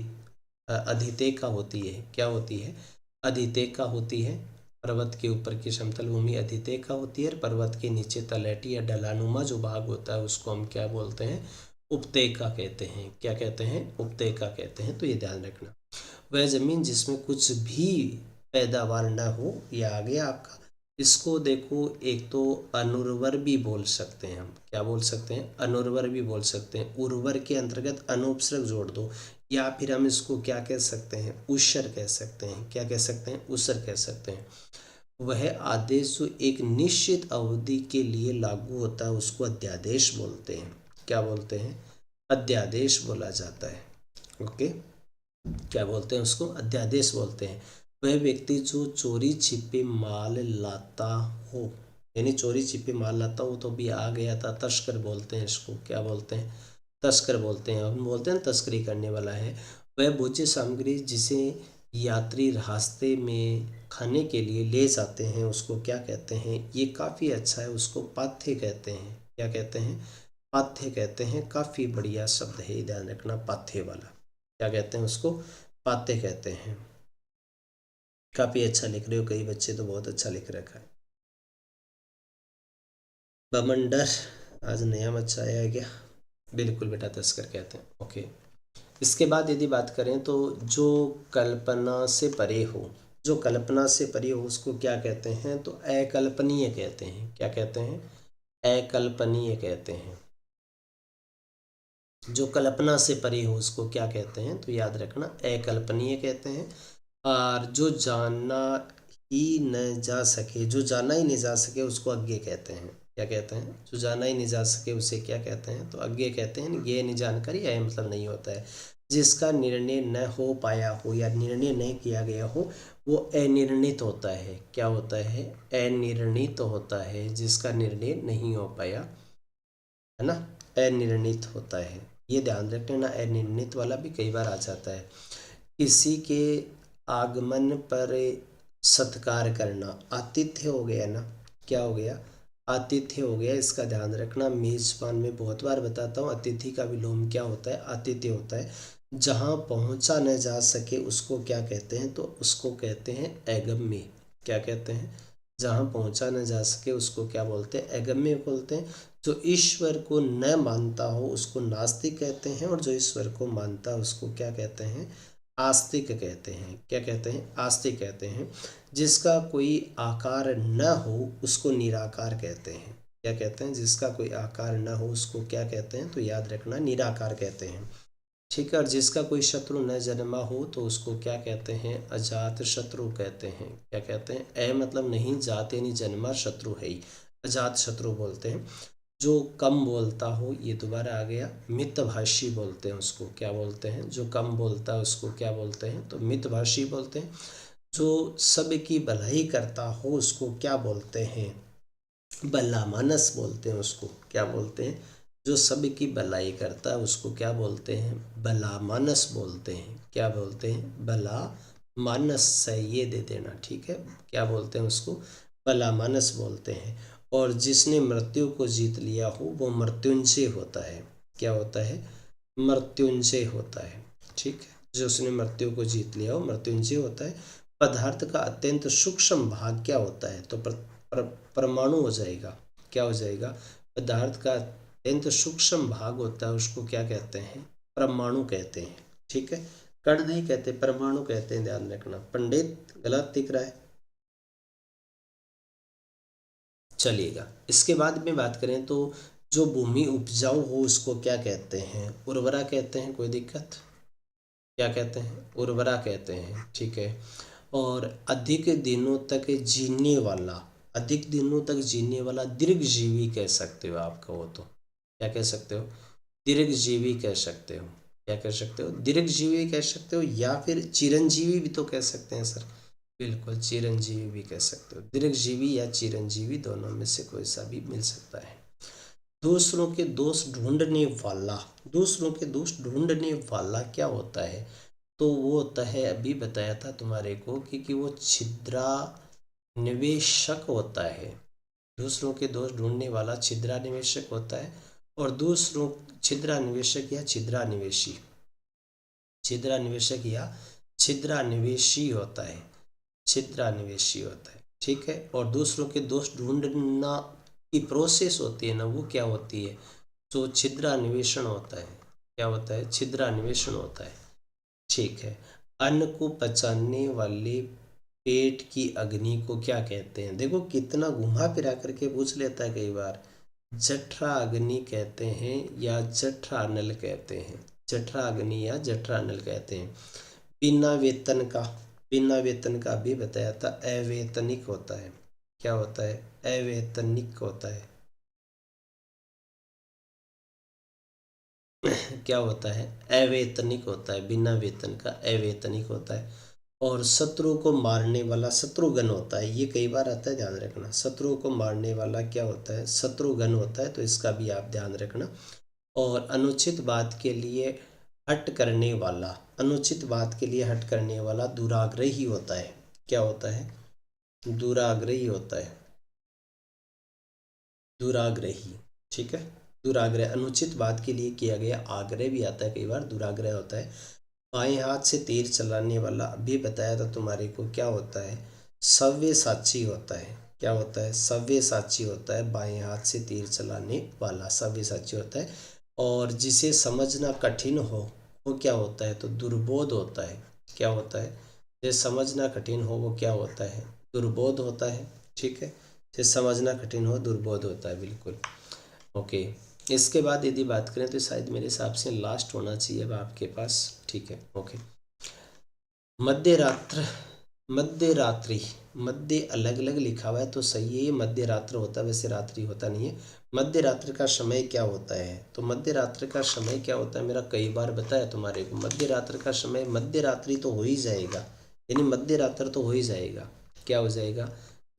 अधितेका होती है। क्या होती है? अधितेका होती है। पर्वत के ऊपर की समतल भूमि अधितेका होती है, और पर्वत के नीचे तलहटी या ढलानुमा जो भाग होता है उसको हम क्या बोलते हैं? उपत्यका कहते हैं। क्या कहते हैं? उपत्यका कहते हैं। तो ये ध्यान रखना। वह जमीन जिसमें कुछ भी पैदावार न हो, यह आ गया आपका इसको देखो, एक तो अनुर्वर भी बोल सकते हैं हम, क्या बोल सकते हैं, अनुर्वर भी बोल सकते हैं। उर्वर के अंतर्गत अनुपसर्ग जोड़ दो, या फिर हम इसको क्या कह सकते हैं, उस्सर कह सकते हैं। क्या कह सकते हैं, उस्सर कह सकते हैं। वह आदेश जो एक निश्चित अवधि के लिए लागू होता है उसको अध्यादेश बोलते हैं। क्या बोलते हैं, अध्यादेश बोला जाता है। ओके, क्या बोलते हैं उसको, अध्यादेश बोलते हैं। वह व्यक्ति जो चोरी छिपे माल लाता हो, यानी चोरी छिपे माल लाता हो, तो भी आ गया था, तस्कर बोलते हैं इसको। क्या बोलते हैं, तस्कर बोलते हैं। हम बोलते हैं तस्करी करने वाला है। वह भोज्य सामग्री जिसे यात्री रास्ते में खाने के लिए ले जाते हैं उसको क्या कहते हैं, ये काफ़ी अच्छा है, उसको पाथ्य कहते हैं। क्या कहते हैं, पाथ्य कहते हैं। काफ़ी बढ़िया शब्द है, ध्यान रखना, पाथ्य वाला। क्या कहते हैं उसको, पाथ्य कहते हैं। काफ़ी अच्छा लिख रहे हो, कई बच्चे तो बहुत अच्छा लिख रखा है। बमंडर, आज नया बच्चा आया है क्या, बिल्कुल बेटा, तस्कर कहते हैं। ओके, इसके बाद यदि बात करें तो जो कल्पना से परे हो, जो कल्पना से परे हो उसको क्या कहते हैं, तो अकल्पनीय कहते हैं। क्या कहते हैं, अकल्पनीय कहते हैं। जो कल्पना से परे हो उसको क्या कहते हैं, तो याद रखना, अकल्पनीय कहते हैं। और जो जाना ही न जा सके, जो जाना ही नहीं जा सके उसको अज्ञेय कहते हैं। क्या कहते हैं, जो जाना ही नहीं जा सके उसे क्या कहते हैं, तो अज्ञेय कहते हैं। ये नहीं जानकारी है मतलब नहीं होता है। जिसका निर्णय न हो पाया हो या निर्णय नहीं किया गया हो वो अनिर्णित होता है। क्या होता है, अनिर्णित होता है। जिसका निर्णय नहीं हो पाया, है ना, अनिर्णित होता है। ये ध्यान रखना ना, अनिर्णित वाला भी कई बार आ जाता है। किसी के आगमन पर सत्कार करना, आतिथ्य हो गया ना, क्या हो गया, आतिथ्य हो गया। इसका ध्यान रखना, मेजबान में बहुत बार बताता हूँ, अतिथि का विलोम क्या होता है, आतिथ्य होता है। जहाँ पहुँचा न जा सके उसको क्या कहते हैं, तो उसको कहते हैं अगम्य। क्या कहते हैं, जहाँ पहुँचा न जा सके उसको क्या बोलते हैं, अगम्य बोलते हैं। जो ईश्वर को न मानता हो उसको नास्तिक कहते हैं, और जो ईश्वर को मानता है उसको क्या कहते हैं, आस्तिक कहते हैं। क्या कहते हैं, आस्तिक कहते हैं। जिसका कोई आकार न हो उसको निराकार कहते हैं। क्या कहते हैं, जिसका कोई आकार न हो उसको क्या कहते हैं, तो याद रखना, निराकार कहते हैं। ठीक है, और जिसका कोई शत्रु न जन्मा हो तो उसको क्या कहते हैं, अजात शत्रु कहते हैं। क्या कहते हैं, ए मतलब नहीं, जात यानी जन्मा, शत्रु है ही, अजात शत्रु बोलते हैं। जो कम बोलता हो, ये दोबारा आ गया, मितभाषी बोलते हैं उसको। क्या बोलते हैं, जो कम बोलता है उसको क्या बोलते हैं, तो मितभाषी बोलते हैं। जो सबकी भलाई करता हो उसको क्या बोलते हैं, भला मानस बोलते हैं उसको। क्या बोलते हैं, जो सबकी भलाई करता है उसको क्या बोलते हैं, भला मानस बोलते हैं। क्या बोलते हैं, भला मानस, से ये दे देना, ठीक है। क्या बोलते हैं उसको, भला मानस बोलते हैं। और जिसने मृत्यु को जीत लिया हो वो मृत्युंजय होता है। क्या होता है, मृत्युंजय होता है। ठीक है, जो उसने मृत्यु को जीत लिया हो मृत्युंजय होता है। पदार्थ का अत्यंत सूक्ष्म भाग क्या होता है, तो परमाणु हो जाएगा। क्या हो जाएगा, पदार्थ का अत्यंत सूक्ष्म भाग होता है उसको क्या कहते हैं, परमाणु कहते हैं। ठीक है, कण नहीं कहते, परमाणु कहते हैं, ध्यान रखना। पंडित गलत दिख रहा है, चलिएगा। इसके बाद में बात करें तो जो भूमि उपजाऊ हो उसको क्या कहते हैं, उर्वरा कहते हैं। कोई दिक्कत, क्या कहते हैं, उर्वरा कहते हैं। ठीक है, और अधिक दिनों तक जीने वाला, अधिक दिनों तक जीने वाला दीर्घजीवी कह सकते हो आप, कहो तो क्या कह सकते हो, दीर्घजीवी कह सकते हो। क्या कह सकते हो, दीर्घजीवी कह सकते हो, या फिर चिरंजीवी भी तो कह सकते हैं सर। बिल्कुल, चिरंजीवी भी कह सकते हो। दीर्घजीवी या चिरंजीवी दोनों में से कोई सा भी मिल सकता है। दूसरों के दोष ढूंढने वाला, दूसरों के दोष ढूंढने वाला क्या होता है, तो वो होता है, अभी बताया था तुम्हारे को कि वो छिद्रा निवेशक होता है। दूसरों के दोष ढूंढने वाला छिद्रा निवेशक होता है। और दूसरों, छिद्रा निवेशक या छिद्रा निवेशी, छिद्रा निवेशक या छिद्रा निवेशी होता है, छिद्रा निवेशी होता है। ठीक है, और दूसरों के दोष ढूंढना की प्रोसेस होती है ना, वो क्या होती है, जो छिद्रा निवेशन होता है। क्या होता है, छिद्रा निवेशन होता है। ठीक है, अन्न को पचाने वाले पेट की अग्नि को क्या कहते हैं? देखो कितना घुमा फिरा करके पूछ लेता है कई बार। जठरा अग्नि कहते हैं या जठरानल कहते हैं? जठरा अग्नि या जठरानल कहते हैं। बिना वेतन का, बिना वेतन का भी बताया था, अवेतनिक होता है। क्या होता है? अवेतनिक होता है। क्या होता है? अवेतनिक होता है। बिना वेतन का अवेतनिक होता है। और शत्रु को मारने वाला शत्रुघ्न होता है। ये कई बार आता है, ध्यान रखना। शत्रु को मारने वाला क्या होता है? शत्रुघ्न होता है, तो इसका भी आप ध्यान रखना। और अनुचित बात के लिए हट करने वाला, अनुचित बात के लिए हट करने वाला दुराग्रही होता है। क्या होता है? दुराग्रही होता है। दुराग्रही, ठीक है। दुराग्रह, अनुचित बात के लिए किया गया आग्रह भी आता है कई बार, दुराग्रह होता है। बाएं हाथ से तीर चलाने वाला, अभी बताया था तुम्हारे को, क्या होता है? सव्यसाची होता है। क्या होता है? सव्यसाची होता है। बाएं हाथ से तीर चलाने वाला सव्यसाची होता है। और जिसे समझना कठिन हो वो क्या होता है? तो दुर्बोध होता है। क्या होता है? जिसे समझना कठिन हो वो क्या होता है? दुर्बोध होता है। ठीक है, जिसे समझना कठिन हो दुर्बोध होता है, बिल्कुल। ओके, इसके बाद यदि बात करें तो शायद मेरे हिसाब से लास्ट होना चाहिए अब आपके पास। ठीक है, ओके। मध्य रात्र, मध्य रात्रि, मध्य अलग अलग लिखा हुआ है तो सही है, ये मध्य रात्र होता है, वैसे रात्रि होता नहीं है। मध्य रात्र का समय क्या होता है? तो मध्य रात्र का समय क्या होता है? मेरा कई बार बताया तुम्हारे को, मध्य रात्र का समय, मध्य रात्रि तो हो ही जाएगा, यानी मध्य रात्र तो हो ही जाएगा। क्या हो जाएगा?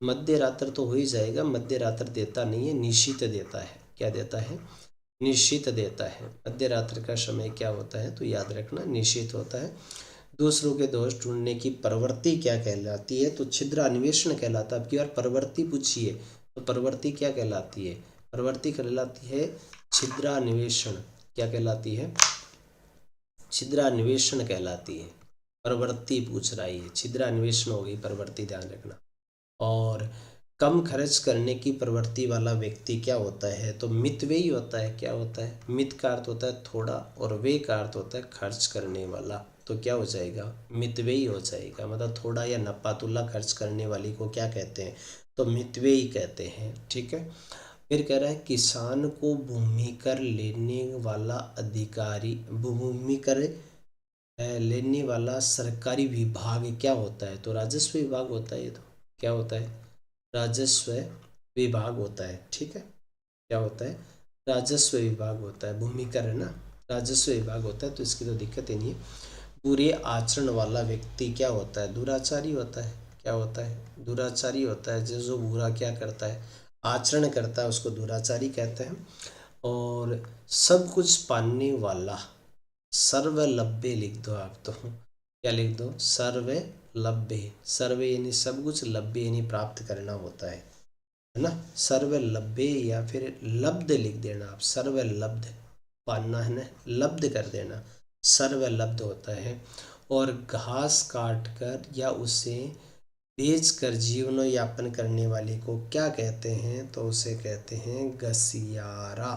मध्य रात्र तो हो ही जाएगा। मध्य रात्र देता नहीं है, निशित देता है। क्या देता है? निश्चित देता है। मध्य रात्रि का समय क्या होता है? तो याद रखना, निश्चित होता है। दूसरों के दोष ढूंढने की प्रवृत्ति क्या कहलाती है? तो छिद्र अन्वेषण कहलाता है। अब की बार प्रवृत्ति पूछिए तो प्रवृत्ति क्या कहलाती है? प्रवृत्ति कहलाती है छिद्र अन्वेषण। क्या कहलाती है? छिद्र अन्वेषण कहलाती है। प्रवृत्ति पूछ रही है, छिद्र अन्वेषण होगी प्रवृत्ति, ध्यान रखना। और कम खर्च करने की प्रवृत्ति वाला व्यक्ति क्या होता है? तो मितव्ययी होता है। क्या होता है? मित का अर्थ होता है थोड़ा और व्यय का अर्थ होता है खर्च करने वाला। तो क्या हो जाएगा? मितव्ययी हो जाएगा, मतलब थोड़ा या नपातुला खर्च करने वाली को क्या कहते हैं? तो मितव्ययी कहते हैं। ठीक है। फिर कह रहा है किसान को भूमि कर लेने वाला अधिकारी, भूमि कर लेने वाला सरकारी विभाग क्या होता है? तो राजस्व विभाग होता है ये तो। क्या होता है? राजस्व विभाग होता है। ठीक है, क्या होता है? राजस्व विभाग होता है। भूमि कर है ना, राजस्व विभाग होता है, तो इसकी तो दिक्कत ही नहीं है। बुरे आचरण वाला व्यक्ति क्या होता है? दुराचारी होता है। क्या होता है? दुराचारी होता है। जो बुरा क्या करता है? आचरण करता है, उसको दुराचारी कहते हैं। और सब कुछ पाने वाला, सर्वलभ्य लिख दो आप तो। क्या लिख दो? सर्वलभ्य। सर्व यानी सब कुछ, लभ्य यानी प्राप्त करना होता है ना। सर्वलभ्य या फिर लब्ध लिख देना आप, सर्वलब्ध, पाना है ना, लब्ध कर देना, सर्वलब्ध होता है। और घास काट कर या उसे बेच कर जीवन यापन करने वाले को क्या कहते हैं? तो उसे कहते हैं घसियारा।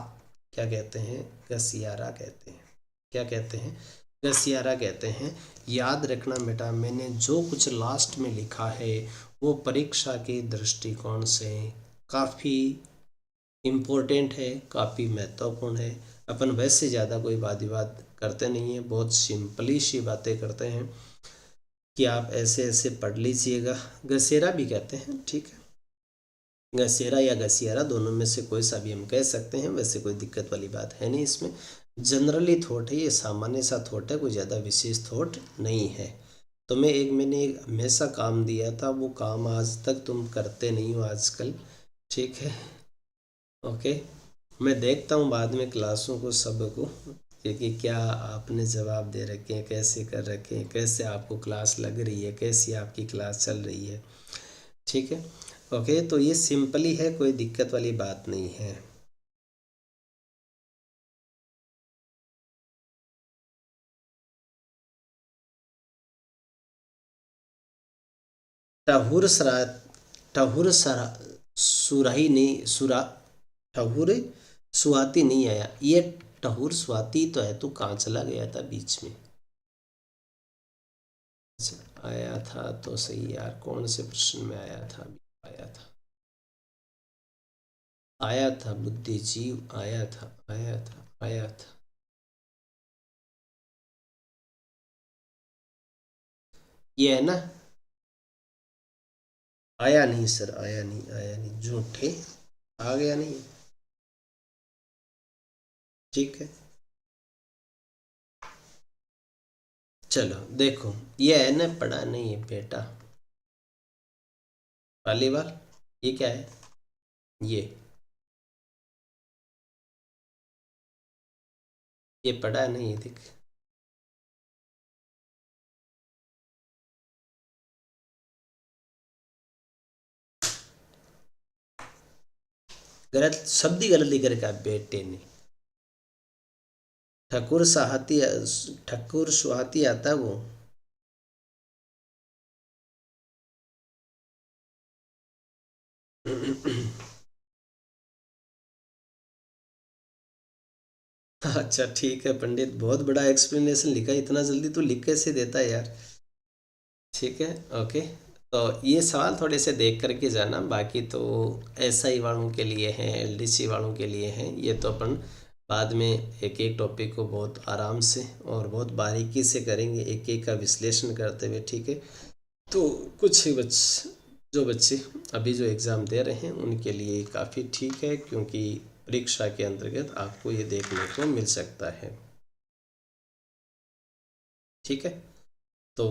क्या कहते हैं? घसियारा कहते हैं। क्या कहते हैं? घसियारा कहते हैं। याद रखना बेटा, मैंने जो कुछ लास्ट में लिखा है वो परीक्षा के दृष्टिकोण से काफ़ी इम्पोर्टेंट है, काफ़ी महत्वपूर्ण है। अपन वैसे ज़्यादा कोई वाद विवाद करते नहीं हैं, बहुत सिंपली सी बातें करते हैं कि आप ऐसे ऐसे पढ़ लीजिएगा। घसेरा भी कहते हैं, ठीक है। घसेरा या घसियारा दोनों में से कोई सा भी हम कह सकते हैं, वैसे कोई दिक्कत वाली बात है नहीं इसमें। जनरली थॉट है ये, सामान्य सा थॉट है, कोई ज़्यादा विशेष थॉट नहीं है। तो मैंने एक हमेशा काम दिया था, वो काम आज तक तुम करते नहीं हो आजकल, ठीक है। ओके, मैं देखता हूँ बाद में क्लासों को सबको, क्योंकि क्या आपने जवाब दे रखे हैं, कैसे कर रखे हैं, कैसे आपको क्लास लग रही है, कैसी आपकी क्लास चल रही है, ठीक है। ओके, तो ये सिंपली है, कोई दिक्कत वाली बात नहीं है। टहुर सरा, टहुर सरा, सुराही नहीं, सुरा, टहुर सुहाती नहीं आया, ये टहुर स्वाति तो है, तो कहाँ चला गया था बीच में? अच्छा, आया था तो सही यार, कौन से प्रश्न में आया था? अभी आया था, आया था, बुद्धिजीव आया था, आया था, आया था। ये है ना? आया नहीं सर, आया नहीं, आया नहीं, झूठे। आ गया नहीं। ठीक है, चलो देखो, ये है ना, पढ़ा नहीं है बेटा, पहली बार। ये क्या है? ये पढ़ा नहीं है, देख। गलत शब्द ही गलत लिख रखा है बेटे ने। ठकुर साहती, ठकुर सुहाती आता है वो। अच्छा ठीक है पंडित, बहुत बड़ा एक्सप्लेनेशन लिखा है, इतना जल्दी तो लिख कैसे देता है यार। ठीक है, ओके। तो ये सवाल थोड़े से देख करके जाना, बाकी तो एसआई वालों के लिए हैं, एलडीसी वालों के लिए हैं, ये तो अपन बाद में एक एक टॉपिक को बहुत आराम से और बहुत बारीकी से करेंगे, एक एक का विश्लेषण करते हुए। ठीक है, तो कुछ ही जो बच्चे अभी जो एग्ज़ाम दे रहे हैं उनके लिए काफ़ी ठीक है, क्योंकि परीक्षा के अंतर्गत आपको ये देखने को मिल सकता है। ठीक है, तो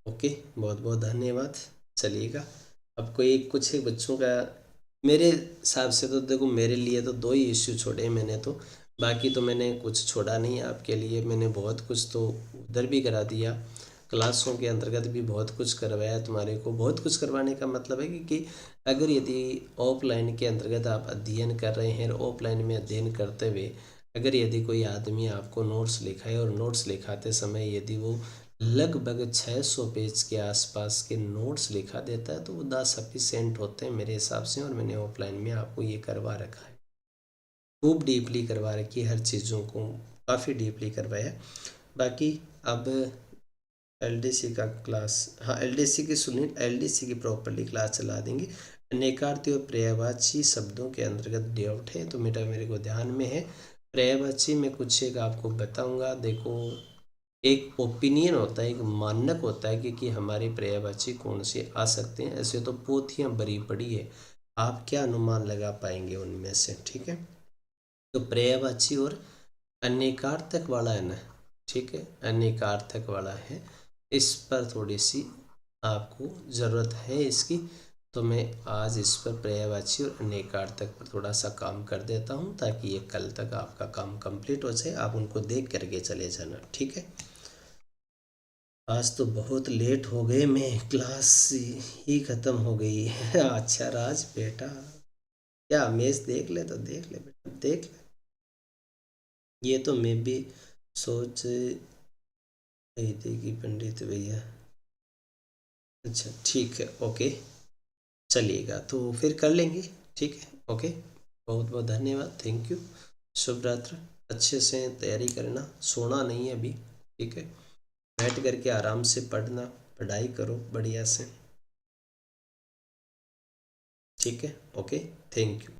ओके, बहुत बहुत धन्यवाद। चलिएगा, अब कोई कुछ एक बच्चों का, मेरे हिसाब से तो देखो, मेरे लिए तो दो ही इश्यू छोड़े मैंने तो, बाकी तो मैंने कुछ छोड़ा नहीं आपके लिए, मैंने बहुत कुछ तो उधर भी करा दिया, क्लासों के अंतर्गत भी बहुत कुछ करवाया तुम्हारे को। बहुत कुछ करवाने का मतलब है कि अगर यदि ऑफलाइन के अंतर्गत आप अध्ययन कर रहे हैं और ऑफलाइन में अध्ययन करते हुए अगर यदि कोई आदमी आपको नोट्स लिखाए और नोट्स लिखाते समय यदि वो लगभग 600 पेज के आसपास के नोट्स लिखा देता है तो वो दा सफिशेंट होते हैं मेरे हिसाब से, और मैंने ऑफलाइन में आपको ये करवा रखा है, खूब डीपली करवा रखी है, हर चीज़ों को काफ़ी डीपली करवाया है। बाकी अब एलडीसी का क्लास, हाँ एलडीसी की सुनिए, एलडीसी की प्रॉपरली क्लास चला देंगे। अनेकार्थी और पर्यायवाची शब्दों के अंतर्गत डाउट है तो मेरे को ध्यान में है। पर्यायवाची में कुछ एक आपको बताऊंगा, देखो एक ओपिनियन होता है, एक मानक होता है कि हमारे पर्यायवाची कौन से आ सकते हैं, ऐसे तो पोथियां भरी पड़ी है, आप क्या अनुमान लगा पाएंगे उनमें से? ठीक है, तो पर्यायवाची और अनेकार्थक वाला है ना, ठीक है, अनेकार्थक वाला है, इस पर थोड़ी सी आपको ज़रूरत है इसकी, तो मैं आज इस पर पर्यायवाची और अनेकार्थक पर थोड़ा सा काम कर देता हूँ ताकि ये कल तक आपका काम कंप्लीट हो जाए, आप उनको देख करके चले जाना। ठीक है, आज तो बहुत लेट हो गए, मैं क्लास ही ख़त्म हो गई है। अच्छा राज बेटा, क्या मैच देख ले तो देख ले बेटा, देख ले। ये तो मैं भी सोच रही थी कि पंडित भैया, अच्छा ठीक है, ओके, चलिएगा तो फिर कर लेंगे। ठीक है, ओके, बहुत बहुत धन्यवाद, थैंक यू, शुभ रात्रि। अच्छे से तैयारी करना, सोना नहीं है अभी। ठीक है, बैठ करके आराम से पढ़ना, पढ़ाई करो बढ़िया से। ठीक है, ओके, थैंक यू।